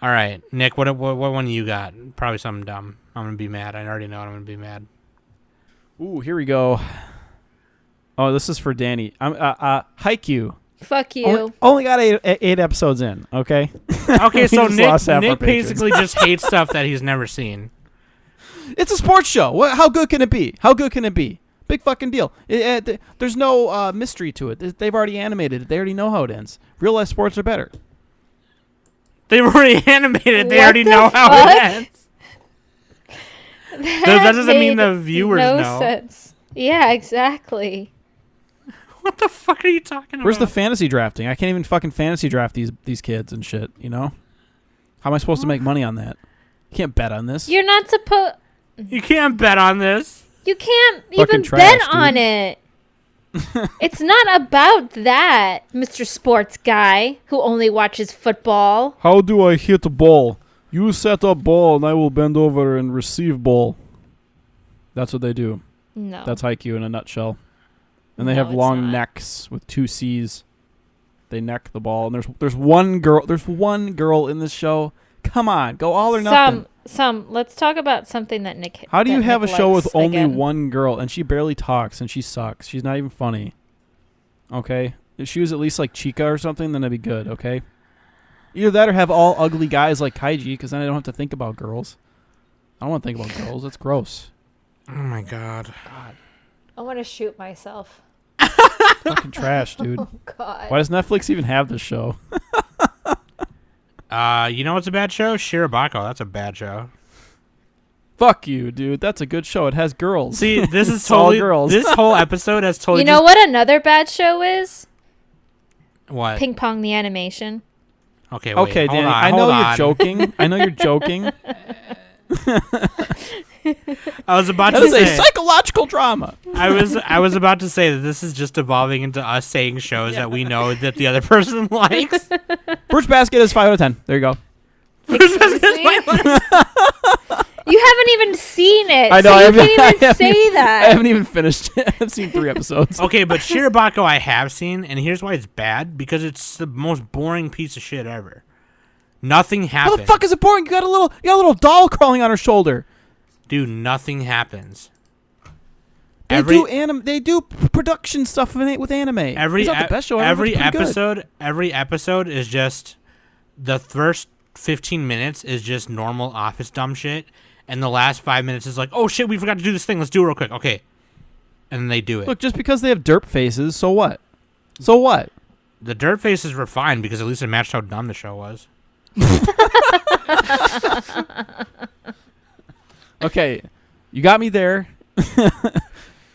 All right, Nick, what one you got? Probably something dumb. I'm gonna be mad. I already know I'm gonna be mad. Ooh, here we go. Oh, this is for Danny. Haikyuu. Fuck you. Only got eight episodes in, okay? Okay, so just lost half our Nick patrons. basically just hates stuff that he's never seen. It's a sports show. How good can it be? How good can it be? Big fucking deal. There's no mystery to it. They've already animated it. They already know how it ends. Real life sports are better. They've already animated. They What already the know how fuck? it ends. That doesn't mean the made viewers no know. sense. Yeah, exactly. What the fuck are you talking about? Where's the fantasy drafting? I can't even fucking fantasy draft these kids and shit, you know? How am I supposed to make money on that? You can't bet on this. You're not supposed. You can't bet on this. You can't Fucking even trash, bet dude. on it. It's not about that, Mr. Sports Guy who only watches football. How do I hit a ball? You set up ball and I will bend over and receive ball. That's what they do. No. That's Haikyuu in a nutshell. And they No, have it's long not. necks with 2 C's. They neck the ball. And there's one girl. There's one girl in this show. Come on, go all or nothing. Let's talk about something that Nick. How do you that have Nick a show likes with only again. one girl and she barely talks and she sucks? She's not even funny. Okay? If she was at least like Chica or something, then that'd be good, okay? Either that or have all ugly guys like Kaiji, because then I don't have to think about girls. I don't want to think about girls. That's gross. Oh my god. I want to shoot myself. Fucking trash, dude. Oh God. Why does Netflix even have this show? You know what's a bad show? Shirobako. That's a bad show. Fuck you, dude. That's a good show. It has girls. See, this is It's all totally girls. This whole episode has totally. You know what another bad show is? What? Ping Pong the animation. Okay, wait, Okay, hold Danny. on, I know hold you're on. joking. I know you're joking. I was about That to is a say. psychological drama. I was about to say that this is just evolving into us saying shows that we know that the other person likes. Fruits Basket is 5 out of 10. There you go. Excuse me? You haven't even seen it. I know. So I you haven't, can't I even haven't say even- that. I haven't even finished it. I've seen 3 episodes. Okay, but Shirobako I have seen, and here's why it's bad: because it's the most boring piece of shit ever. Nothing How happens. the fuck is it boring? You got a little doll crawling on her shoulder. Dude, nothing happens. They do production stuff with anime. Every it's not the best show ever. every It's pretty good. every episode is just the first 15 minutes is just normal office dumb shit, and the last 5 minutes is like, oh shit, we forgot to do this thing. Let's do it real quick. Okay, and then they do it. Look, just because they have derp faces, so what? So what? The dirt faces were fine because at least it matched how dumb the show was. Okay, you got me there.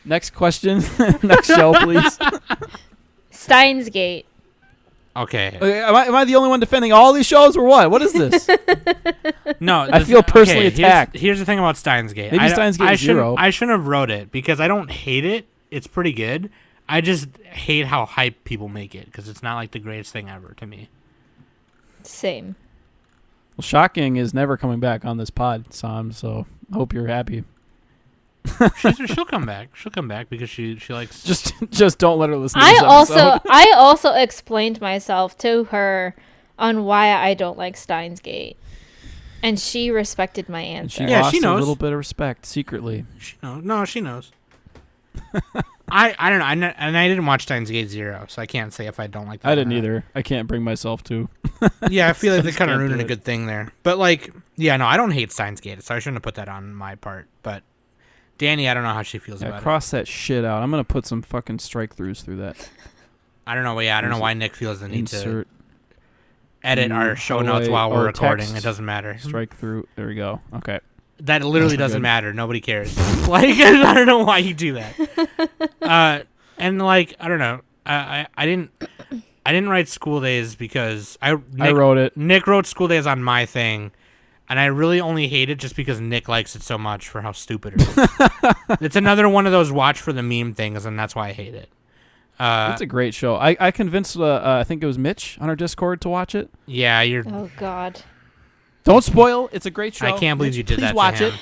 Next question. Next show, please. Steins Gate. Okay. Okay, am I the only one defending all these shows or what? What is this? No, I feel personally here's- attacked. Here's the thing about Steins Gate. Maybe Steins Gate I is shouldn't- 0. I shouldn't have wrote it because I don't hate it. It's pretty good. I just hate how hype people make it because it's not like the greatest thing ever to me. Same. Well, Shocking is never coming back on this pod, Sam. So I hope you're happy. She'll come back. She'll come back because she likes. Just don't let her listen to this episode. I also explained myself to her on why I don't like Steins Gate, and she respected my And answer. she Yeah, lost she knows. a little bit of respect secretly. She knows. No, she knows. I don't know. And I didn't watch Steins Gate 0, so I can't say if I don't like that. I or didn't not. either. I can't bring myself to. Yeah, I feel like they Just kind of can't ruined do a it. good thing there. But like, yeah, no, I don't hate Steins Gate, so I shouldn't have put that on my part. But Danny, I don't know how she feels Yeah, about it. cross that shit out. I'm gonna put some fucking strike throughs through that. I don't know. Yeah, I don't know There's why Nick feels the need to Insert edit our show notes while we're or recording. text. It doesn't matter. strike through. There we go. Okay. That literally That's doesn't good. matter. Nobody cares. Like, I don't know why you do that. And like, I don't know. I didn't write School Days because I wrote it. Nick wrote School Days on my thing, and I really only hate it just because Nick likes it so much for how stupid it is. It's another one of those watch for the meme things, and that's why I hate it. It's a great show. I convinced I think it was Mitch on our Discord to watch it. Yeah, you're. Oh God. Don't spoil. It's a great show. I can't believe Mitch, you did please that. watch to it. him.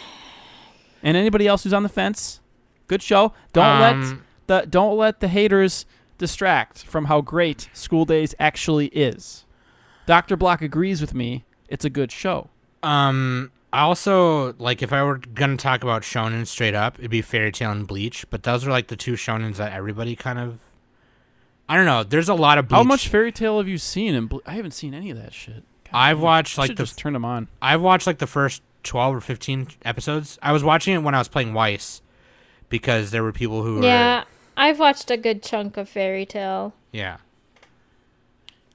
And anybody else who's on the fence, good show. Don't let the haters distract from how great School Days actually is. Dr. Block agrees with me. It's a good show. I also, like, if I were gonna talk about shonen straight up, it'd be Fairy Tail and Bleach, but those are like the two shonens that everybody kind of. I don't know. There's a lot of Bleach. How much Fairy Tale have you seen? I haven't seen any of that shit. God, I've damn. watched I like should the just turn them on. I've watched like the first 12 or 15 episodes. I was watching it when I was playing Weiss because there were people who Yeah, I've watched a good chunk of Fairy Tale. yeah.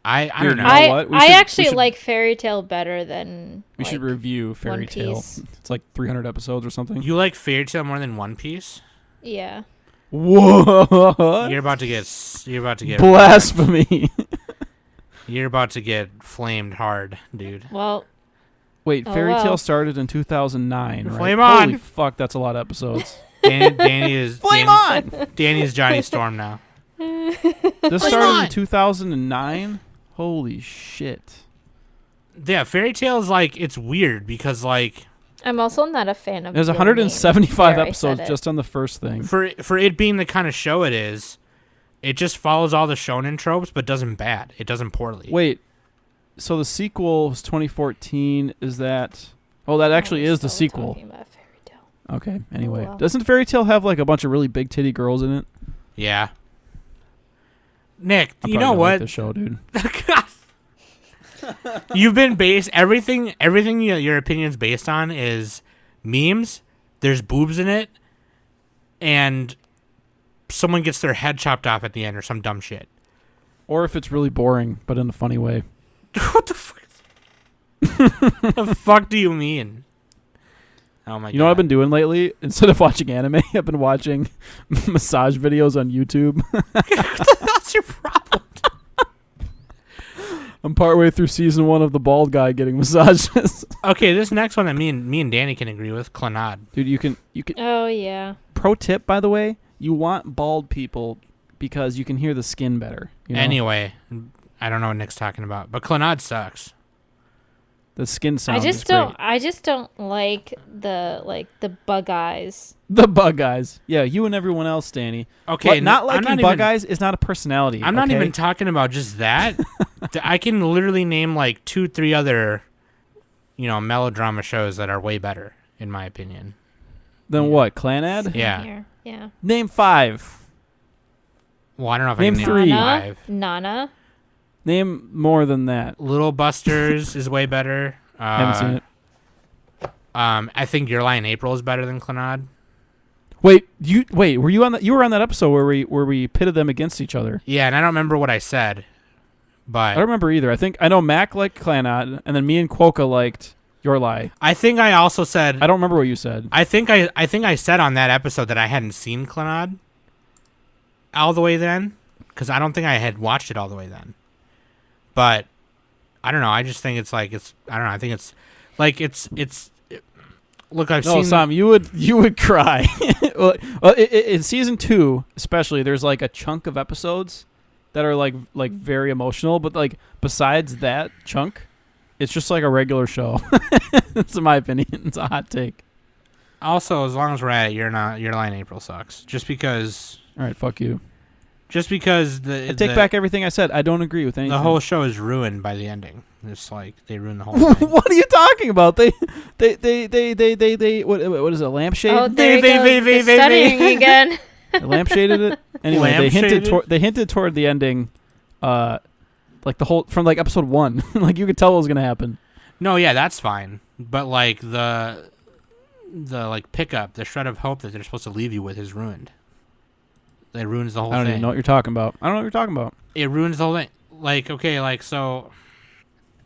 I Dude, don't know. you know what? We I should- actually we should- like Fairy Tale better than. We should like, review Fairy One Tale. Piece. It's like 300 episodes or something. You like Fairy Tail more than One Piece? Yeah. What? You're about to get Blasphemy. You're about to get flamed hard, dude. Well, Wait, Oh, Fairy wow. Tale started in 2009, right? Flame on! Holy fuck, that's a lot of episodes. Danny is Flame on! Danny is Johnny Storm now. This started in 2009? Holy shit. Yeah, Fairy Tail is like it's weird because like I'm also not a fan of. There's your name. 175 There, I episodes said it. just on the first thing. for it being the kind of show it is, it just follows all the shonen tropes but doesn't bad. It doesn't poorly. Wait, so the sequel was 2014. Is that... Oh, that actually We're is the still sequel. talking about Fairy Tail. Okay, anyway. well. Doesn't Fairy Tale have like a bunch of really big titty girls in it? Yeah. Nick, I'm you probably know gonna like what? the show, dude. You've been based everything your opinion's based on is memes. There's boobs in it, and someone gets their head chopped off at the end or some dumb shit. Or if it's really boring, but in a funny way. What the fuck? The fuck do you mean? Oh my god! You know what I've been doing lately? Instead of watching anime, I've been watching massage videos on YouTube. That's your problem. I'm partway through season 1 of the bald guy getting massages. Okay, this next one that me and Danny can agree with, Clannad. Dude, you can Oh yeah. pro tip, by the way, you want bald people because you can hear the skin better. You know? Anyway, I don't know what Nick's talking about, but Clannad sucks. The skin sound I is just don't. great. I just don't like the bug eyes. The bug eyes. Yeah, you and everyone else, Danny. Okay, But not I'm liking bug eyes is not a personality. I'm not okay? even talking about just that. I can literally name like 2-3 other, melodrama shows that are way better, in my opinion. Then what? Clanad? Yeah. Here. Yeah. Name 5. Well, I don't know if Name I can 3. name Nana. 5. Nana. Name more than that. Little Busters is way better. Haven't seen it. I think Your Lie in April is better than Clannad. Wait, were you on that? You were on that episode where we pitted them against each other. Yeah, and I don't remember what I said, I but don't remember either. I know Mac liked Clanad, and then me and Quokka liked Your Lie. I think I also said I don't remember what you said. I think I said on that episode that I hadn't seen Clannad all the way then, because I don't think I had watched it all the way then. But I don't know. I just think I don't know. I think it's like look, I've No, seen. Sam, you would cry. Well, in season 2, especially, there's like a chunk of episodes that are like very emotional. But like besides that chunk, It's just like a regular show. That's in my opinion. It's a hot take. Also, as long as we're at it, your line April sucks. Just because. All right, fuck you. Just because I take back everything I said. I don't agree with anything. The whole show is ruined by the ending. It's like they ruined the whole thing. What are you talking about? They what is it? Lampshade? Oh, there you go. Studying again. They lampshaded it. Anyway, Lampshaded? they hinted toward the ending, like the whole from like episode 1. Like you could tell what was gonna happen. No, yeah, that's fine. But like the like pickup, the shred of hope that they're supposed to leave you with is ruined. It ruins the whole thing. I don't even know what you're talking about. I don't know what you're talking about. It ruins the whole thing. Like, okay, like so.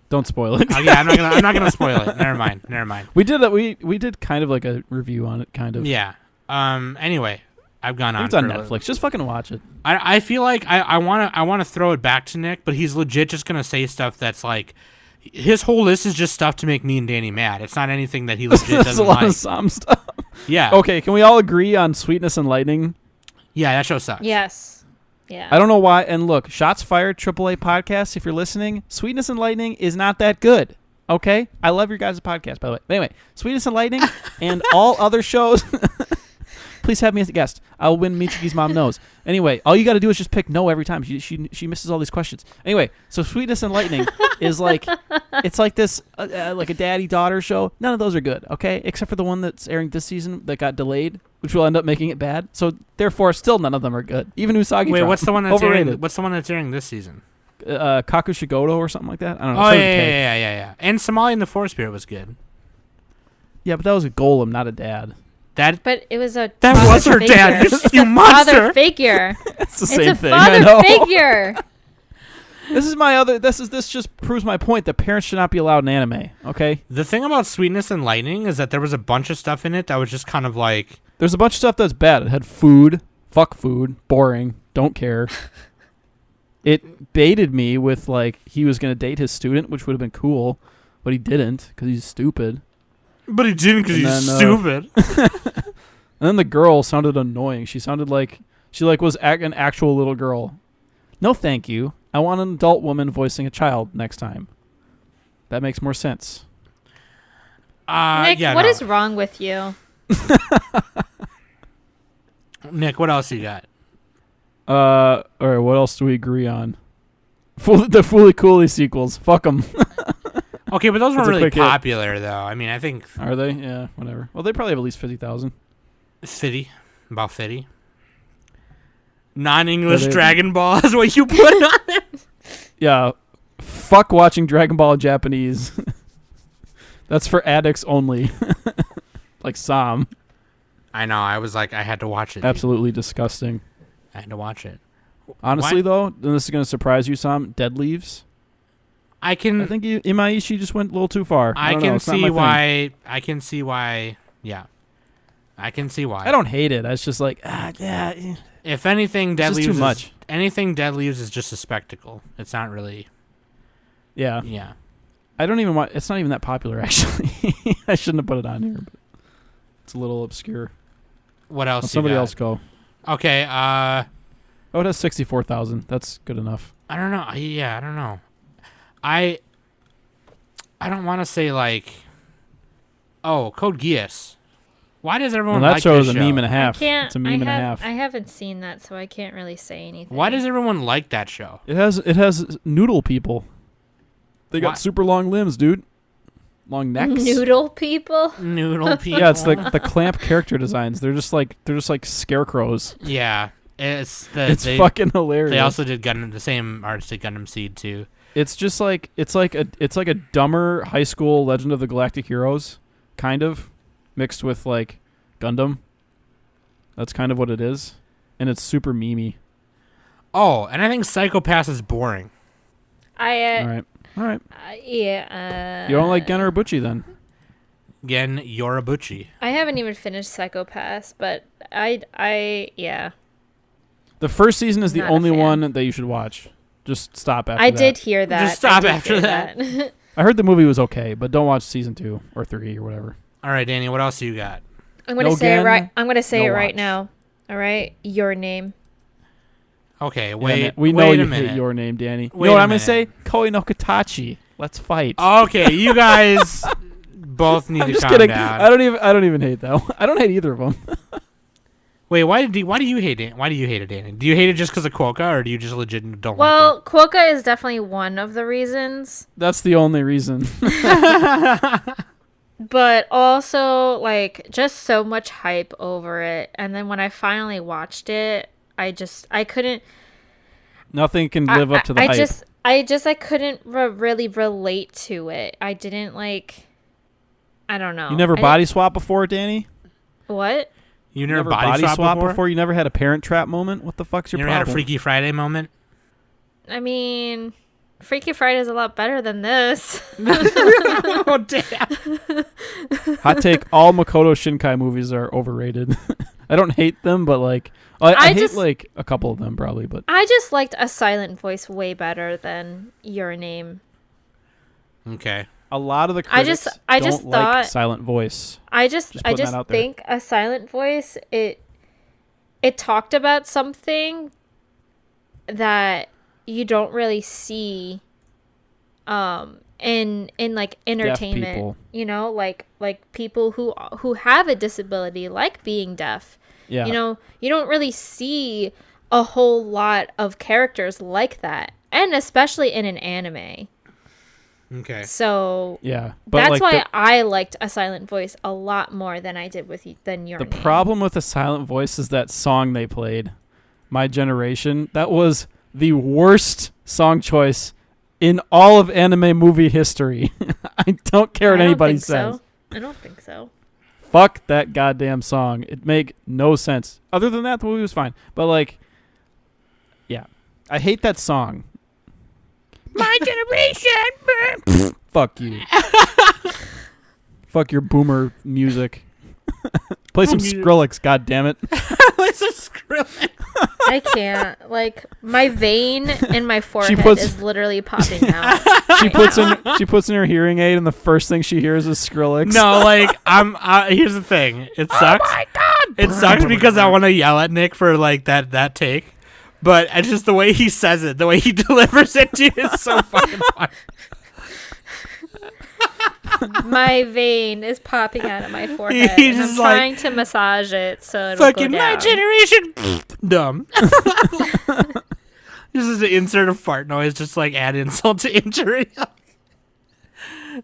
Don't spoil it. Oh, yeah, I'm not gonna spoil it. Never mind. We did that. We did kind of like a review on it, kind of. Yeah. Anyway, I've gone on. It's on Netflix. Just fucking watch it. I feel like I wanna throw it back to Nick, but he's legit just gonna say stuff that's like. His whole list is just stuff to make me and Danny mad. It's not anything that he legit doesn't like. There's a lot of Sam stuff. Yeah. Okay, can we all agree on Sweetness and Lightning? Yeah, that show sucks. Yes. Yeah. I don't know why. And look, Shots Fired, AAA podcast, if you're listening, Sweetness and Lightning is not that good. Okay? I love your guys' podcast, by the way. But anyway, Sweetness and Lightning and all other shows. Please have me as a guest. I'll win Michiki's Mom Knows. Anyway, all you got to do is just pick no every time. She misses all these questions. Anyway, so Sweetness and Lightning is like, it's like this, like a daddy-daughter show. None of those are good, okay? Except for the one that's airing this season that got delayed, which will end up making it bad. So therefore, still none of them are good. Even Usagi. Wait, what's the one that's overrated. airing? What's the one that's airing this season? Kaku Shigoto or something like that. I don't know. Oh yeah. And Somali and the Forest Spirit was good. Yeah, but that was a golem, not a dad. But it was a that was her figure. dad. It's You a monster. father figure. It's the same thing. It's a I know. father figure. This is my other. This just proves my point that parents should not be allowed in anime. Okay. The thing about Sweetness and Lightning is that there was a bunch of stuff in it that was just kind of like. There's a bunch of stuff that's bad. It had food. Fuck food. Boring. Don't care. It baited me with like he was gonna date his student, which would have been cool, but he didn't because he's stupid. But he didn't because he's stupid. And then the girl sounded annoying. She sounded like she was an actual little girl. No, thank you. I want an adult woman voicing a child next time. That makes more sense. Nick, what is wrong with you? Nick, what else you got? All right, what else do we agree on? The Fooly Cooly sequels. Fuck them. Okay, but those weren't It's a really quick hit. popular, though. I mean, I think... Are they? Yeah, whatever. Well, they probably have at least 50,000. 50. About 50. Non-English Are they- Dragon Ball is what you put on it. Yeah, fuck watching Dragon Ball in Japanese. That's for addicts only. Like Sam. I know. I was like, I had to watch it. Absolutely disgusting. I had to watch it. Honestly, though, and this is going to surprise you, Sam, Dead Leaves. I can... I think Imaishi just went a little too far. I don't know, can it's not see my thing. why... I can see why... Yeah. I can see why. I don't hate it. It's just like, yeah. If anything, Dead It's just Leaves too is... much. Anything Dead Leaves is just a spectacle. It's not really... Yeah. Yeah. I don't even want... It's not even that popular, actually. I shouldn't have put it on here, but it's a little obscure. What else Let somebody you got? else go. Okay, Oh, it has 64,000. That's good enough. I don't know. Yeah, I don't know. I don't want to say like... Oh, Code Geass. Why does everyone Well, that like show this is a show? meme and a half. Can't, It's a meme and a half. I haven't seen that, so I can't really say anything. Why does everyone like that show? It has noodle people. They got What? super long limbs, dude. Long necks. Noodle people? Noodle people. Yeah, it's like the clamp character designs. They're just like scarecrows. Yeah, it's It's fucking hilarious. They also did Gundam. The same artist did Gundam Seed too. It's just like it's like a dumber high school Legend of the Galactic Heroes, kind of, mixed with like Gundam. That's kind of what it is, and it's super memey. Oh, and I think Psycho Pass is boring. All right. Yeah. You don't like Gen or Bucci then? Gen Yorabuchi. I haven't even finished Psycho-Pass, but yeah. The first season is the Not a only fan. one that you should watch. Just stop after I that. did hear that. Just stop I did after hear that. I heard the movie was okay, but don't watch season 2 or 3 or whatever. All right, Danny. What else you got? I'm gonna No say it Gen, right. I'm gonna say no it right watch. now. All right, your name. Okay, Yeah, wait. we know wait you a minute. hate your name, Danny. Wait you know what a I'm gonna minute. say? Koi no Katachi. Let's fight. Okay, you guys both need I'm to just calm kidding. down. I don't even hate that one. I don't hate either of them. Wait, why do you hate it? Why do you hate it, Danny? Do you hate it just because of Quokka, or do you just legit don't like Well, Quokka is definitely one of the reasons, That's the only reason. but also like just so much hype over it. And then when I finally watched it, I couldn't. Nothing can live up to the hype. I couldn't really relate to it. I didn't like. I don't know. You never body swap before, Danny? What? You never body swap before? You never had a Parent Trap moment? What the fuck's your You never problem? had a Freaky Friday moment? I mean, Freaky Friday is a lot better than this. Oh, damn. Hot take, all Makoto Shinkai movies are overrated. I don't hate them, but like... I hate like a couple of them probably, but... I just liked A Silent Voice way better than Your Name. Okay. A lot of the critics I just don't thought like Silent Voice. I just putting that out there. think A Silent Voice it talked about something that you don't really see in like entertainment. people. You know, like people who have a disability, like being deaf. Yeah. You know, you don't really see a whole lot of characters like that, and especially in an anime. Okay. So Yeah. But that's like why I liked A Silent Voice a lot more than I did than Your the Name. problem with A Silent Voice is that song they played, My Generation. That was the worst song choice in all of anime movie history. I don't care what anybody says. I don't think so. Fuck that goddamn song. It make no sense. Other than that, the movie was fine. But like, yeah, I hate that song. My generation. Fuck you. Fuck your boomer music. Play some Skrillex, goddammit. Play some Skrillex. I can't. Like, my vein in my forehead is literally popping out. She puts in her hearing aid, and the first thing she hears is Skrillex. No, like here's the thing. It sucks. Oh my god! It sucks because I want to yell at Nick for like that take, but it's just the way he says it, the way he delivers it to you is so fucking funny. My vein is popping out of my forehead. He's and I'm just trying to massage it so it'll fucking go down. My generation. Dumb. This is an insert of fart noise, just like add insult to injury.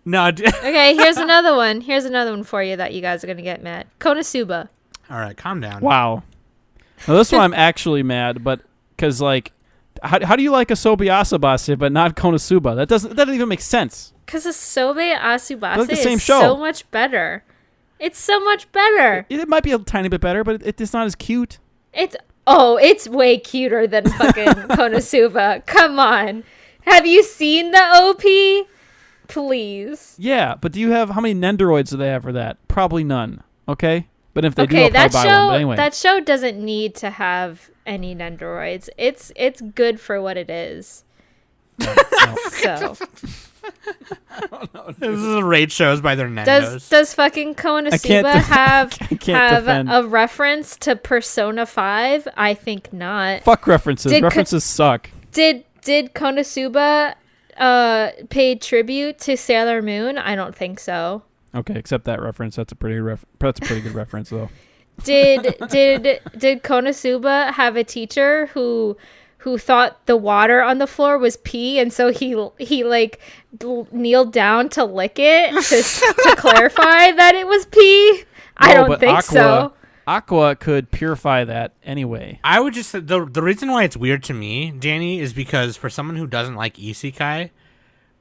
No. Okay, here's another one. Here's another one for you that you guys are gonna get mad. Konosuba. All right, calm down. Wow. Now this one I'm actually mad, but because like, how do you like Asobi Asabase but not Konosuba? That doesn't even make sense. Because Asobi Asubase like the same is show. so much better. It's so much better. It might be a tiny bit better, but it's not as cute. It's way cuter than fucking Konosuba. Come on. Have you seen the OP? Please. Yeah, but how many Nendoroids do they have for that? Probably none. Okay? But if they do, I'll probably that buy show one. But anyway. that show doesn't need to have any Nendoroids. It's good for what it is. No. So This is a rate shows by their Nendos. does fucking Konosuba have defend. a reference to Persona 5? I think not. Fuck references. References suck. Did Konosuba pay tribute to Sailor Moon? I don't think so. Okay, except that reference. That's a pretty good reference though. Did Konosuba have a teacher who thought the water on the floor was pee, and so he like kneeled down to lick it to clarify that it was pee? I don't think so. Aqua could purify that anyway. I would just the reason why it's weird to me, Danny, is because for someone who doesn't like isekai,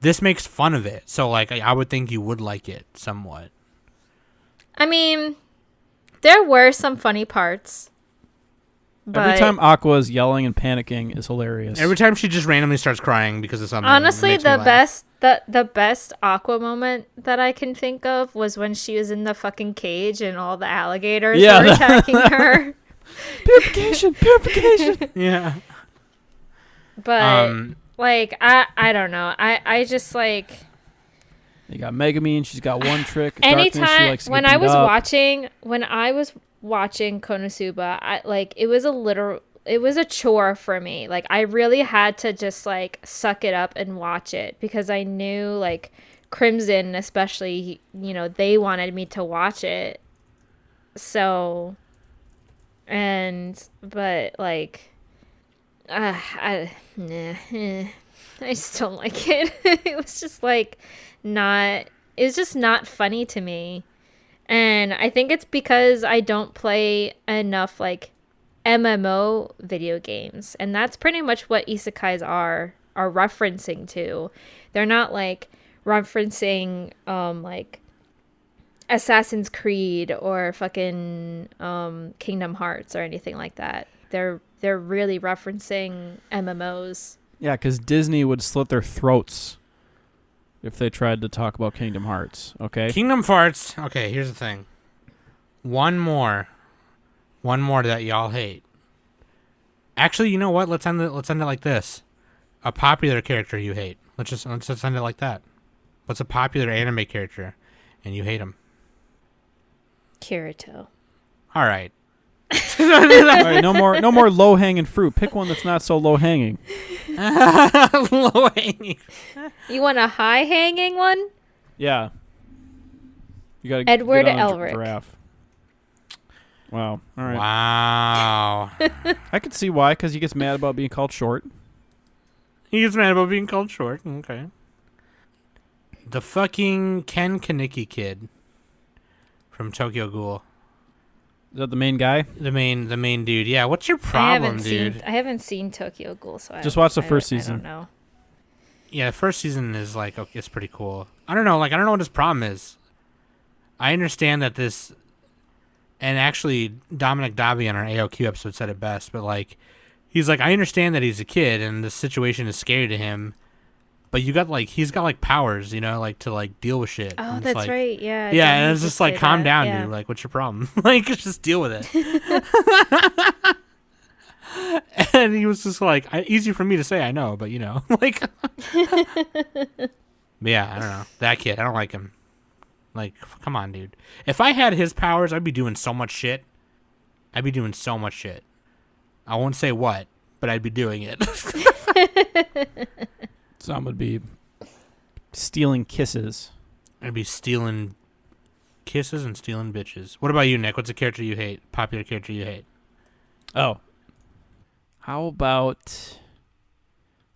this makes fun of it. So like I would think you would like it somewhat. I mean, there were some funny parts. But every time Aqua is yelling and panicking is hilarious. Every time she just randomly starts crying because of something. Honestly, the best Aqua moment that I can think of was when she was in the fucking cage and all the alligators were attacking her. Purification. Yeah. But like I don't know. I just like. You got Megumin. She's got one trick. Anytime when I was watching Konosuba, it was a it was a chore for me. Like I really had to just like suck it up and watch it because I knew like Crimson especially, they wanted me to watch it. So but like I just don't like it. It was just like it was just not funny to me. And I think it's because I don't play enough like MMO video games. And that's pretty much what isekais are referencing to. They're not like referencing like Assassin's Creed or fucking Kingdom Hearts or anything like that. They're really referencing MMOs. Yeah, because Disney would slit their throats if they tried to talk about Kingdom Hearts. Okay. Kingdom Hearts. Okay, here's the thing. One more that y'all hate. Actually, you know what? Let's end it like this. A popular character you hate. Let's just end it like that. What's a popular anime character and you hate him? Kirito. All right. All right, no more low hanging fruit. Pick one that's not so low hanging. Low hanging. You want a high hanging one? Yeah. You got Edward Elric. Giraffe. Wow. All right. Wow. I could see why, because he gets mad about being called short. He gets mad about being called short. Okay. The fucking Ken Kaneki kid from Tokyo Ghoul. Is that the main guy? The main dude. Yeah. What's your problem, dude? I haven't seen Tokyo Ghoul, so just watch the first season. I don't know. Yeah, the first season is like okay, it's pretty cool. I don't know what his problem is. I understand that this, and actually Dominic Davi on our AOQ episode said it best, but like he's like, I understand that he's a kid and the situation is scary to him, but he's got like powers, like to like deal with shit. Oh, that's like, right. Yeah. Yeah, and it's just like calm down, yeah. dude. Like, what's your problem? Like, just deal with it. And he was just like, easy for me to say, I know, but like. But yeah, I don't know that kid. I don't like him. Like, come on, dude. If I had his powers, I'd be doing so much shit. I won't say what, but I'd be doing it. Some would be stealing kisses. I'd be stealing kisses and stealing bitches. What about you, Nick? What's a character you hate? Popular character you hate? Oh. How about...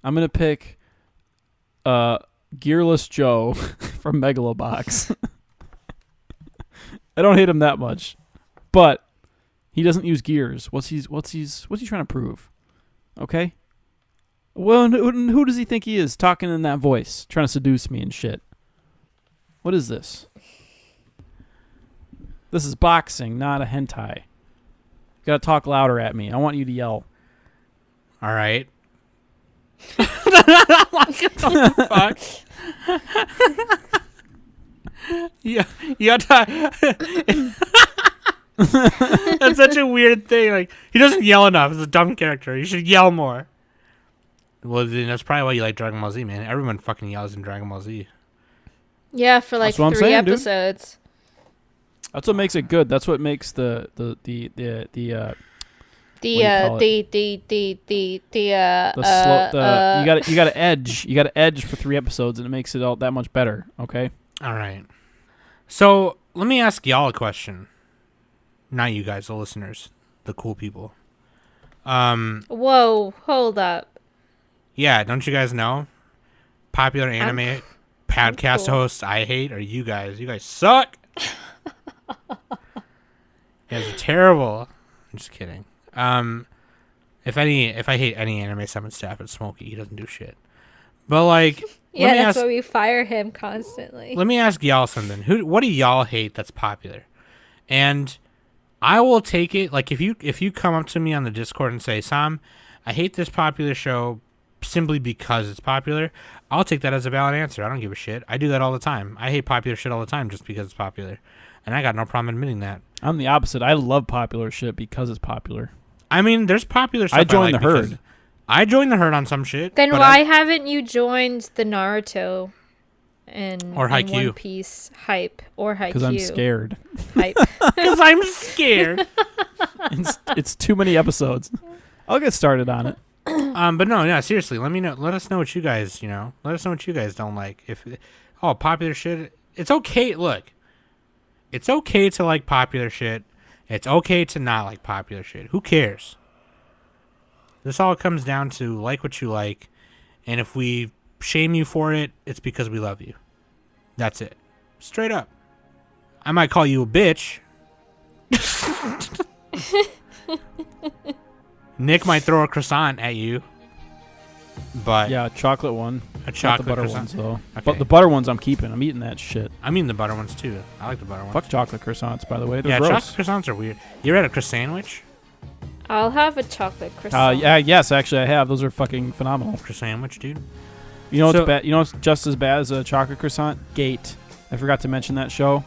I'm going to pick Gearless Joe from Megalobox. I don't hate him that much. But he doesn't use gears. What's he trying to prove? Okay? Well, who does he think he is talking in that voice, trying to seduce me and shit? What is this? This is boxing, not a hentai. You gotta talk louder at me. I want you to yell. All right. What the fuck? Yeah, that's such a weird thing. Like, he doesn't yell enough. It's a dumb character. You should yell more. Well, then that's probably why you like Dragon Ball Z, man. Everyone fucking yells in Dragon Ball Z. Yeah, for like 3 episodes. Dude. That's what makes it good. That's what makes the you gotta edge. You gotta edge for 3 episodes, and it makes it all that much better. Okay. All right. So let me ask y'all a question. Not you guys, the listeners, the cool people. Whoa! Hold up. Yeah, don't you guys know? Popular anime podcast hosts I hate are you guys. You guys suck. You guys are terrible. I'm just kidding. If I hate any anime summon staff, it's Smokey. He doesn't do shit. But like, yeah, that's why we fire him constantly. Let me ask y'all something. What do y'all hate that's popular? And I will take it. Like if you come up to me on the Discord and say, Sam, I hate this popular show simply because it's popular, I'll take that as a valid answer. I don't give a shit. I do that all the time. I hate popular shit all the time just because it's popular. And I got no problem admitting that. I'm the opposite. I love popular shit because it's popular. I mean, there's popular stuff. I joined the herd. I joined the herd on some shit. Then why haven't you joined the Naruto and Haikyuu One Piece hype or Haikyuu? Because I'm scared. Hype. Because I'm scared. It's too many episodes. I'll get started on it. But no, seriously. Let me know. Let us know what you guys, Let us know what you guys don't like. Popular shit. It's okay. Look, it's okay to like popular shit. It's okay to not like popular shit. Who cares? This all comes down to like what you like, and if we shame you for it, it's because we love you. That's it. Straight up. I might call you a bitch. Nick might throw a croissant at you. But Yeah, a chocolate one. a chocolate Not the butter croissant. ones, though. Okay. But the butter ones I'm keeping. I'm eating that shit. I mean the butter ones too. I like the butter ones. Fuck chocolate croissants, by the way. They're Yeah, gross. chocolate croissants are weird. You ever had a croissant sandwich? I'll have a chocolate croissant. Yes, actually, I have. Those are fucking phenomenal. Croissant sandwich, dude. You know what's So- bad? You know what's just as bad as a chocolate croissant? Gate. I forgot to mention that show.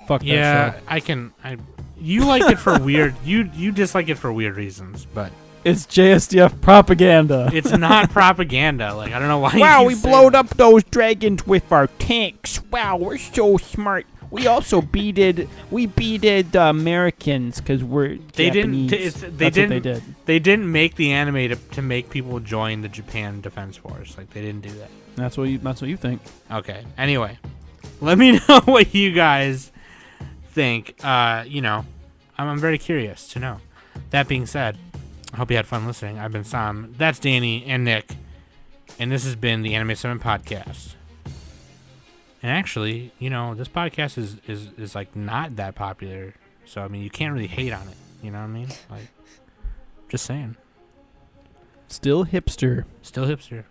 Fuck that Yeah, show. You like it for weird. You dislike it for weird reasons, but It's JSDF propaganda. it's not propaganda. Like I don't know why. Wow, you we say blowed that. up those dragons with our tanks. Wow, we're so smart. We also beated the Americans because we're They Japanese. didn't. That's They what didn't. they did. They didn't make the anime to make people join the Japan Defense Force. Like they didn't do that. That's what you think. Okay. Anyway, let me know what you guys think. I'm very curious to know. That being said, I hope you had fun listening. I've been Sam. That's Danny and Nick, and this has been the Anime 7 Podcast. And actually, this podcast is like not that popular, so I mean, you can't really hate on it. You know what I mean? Like, just saying. Still hipster. Still hipster.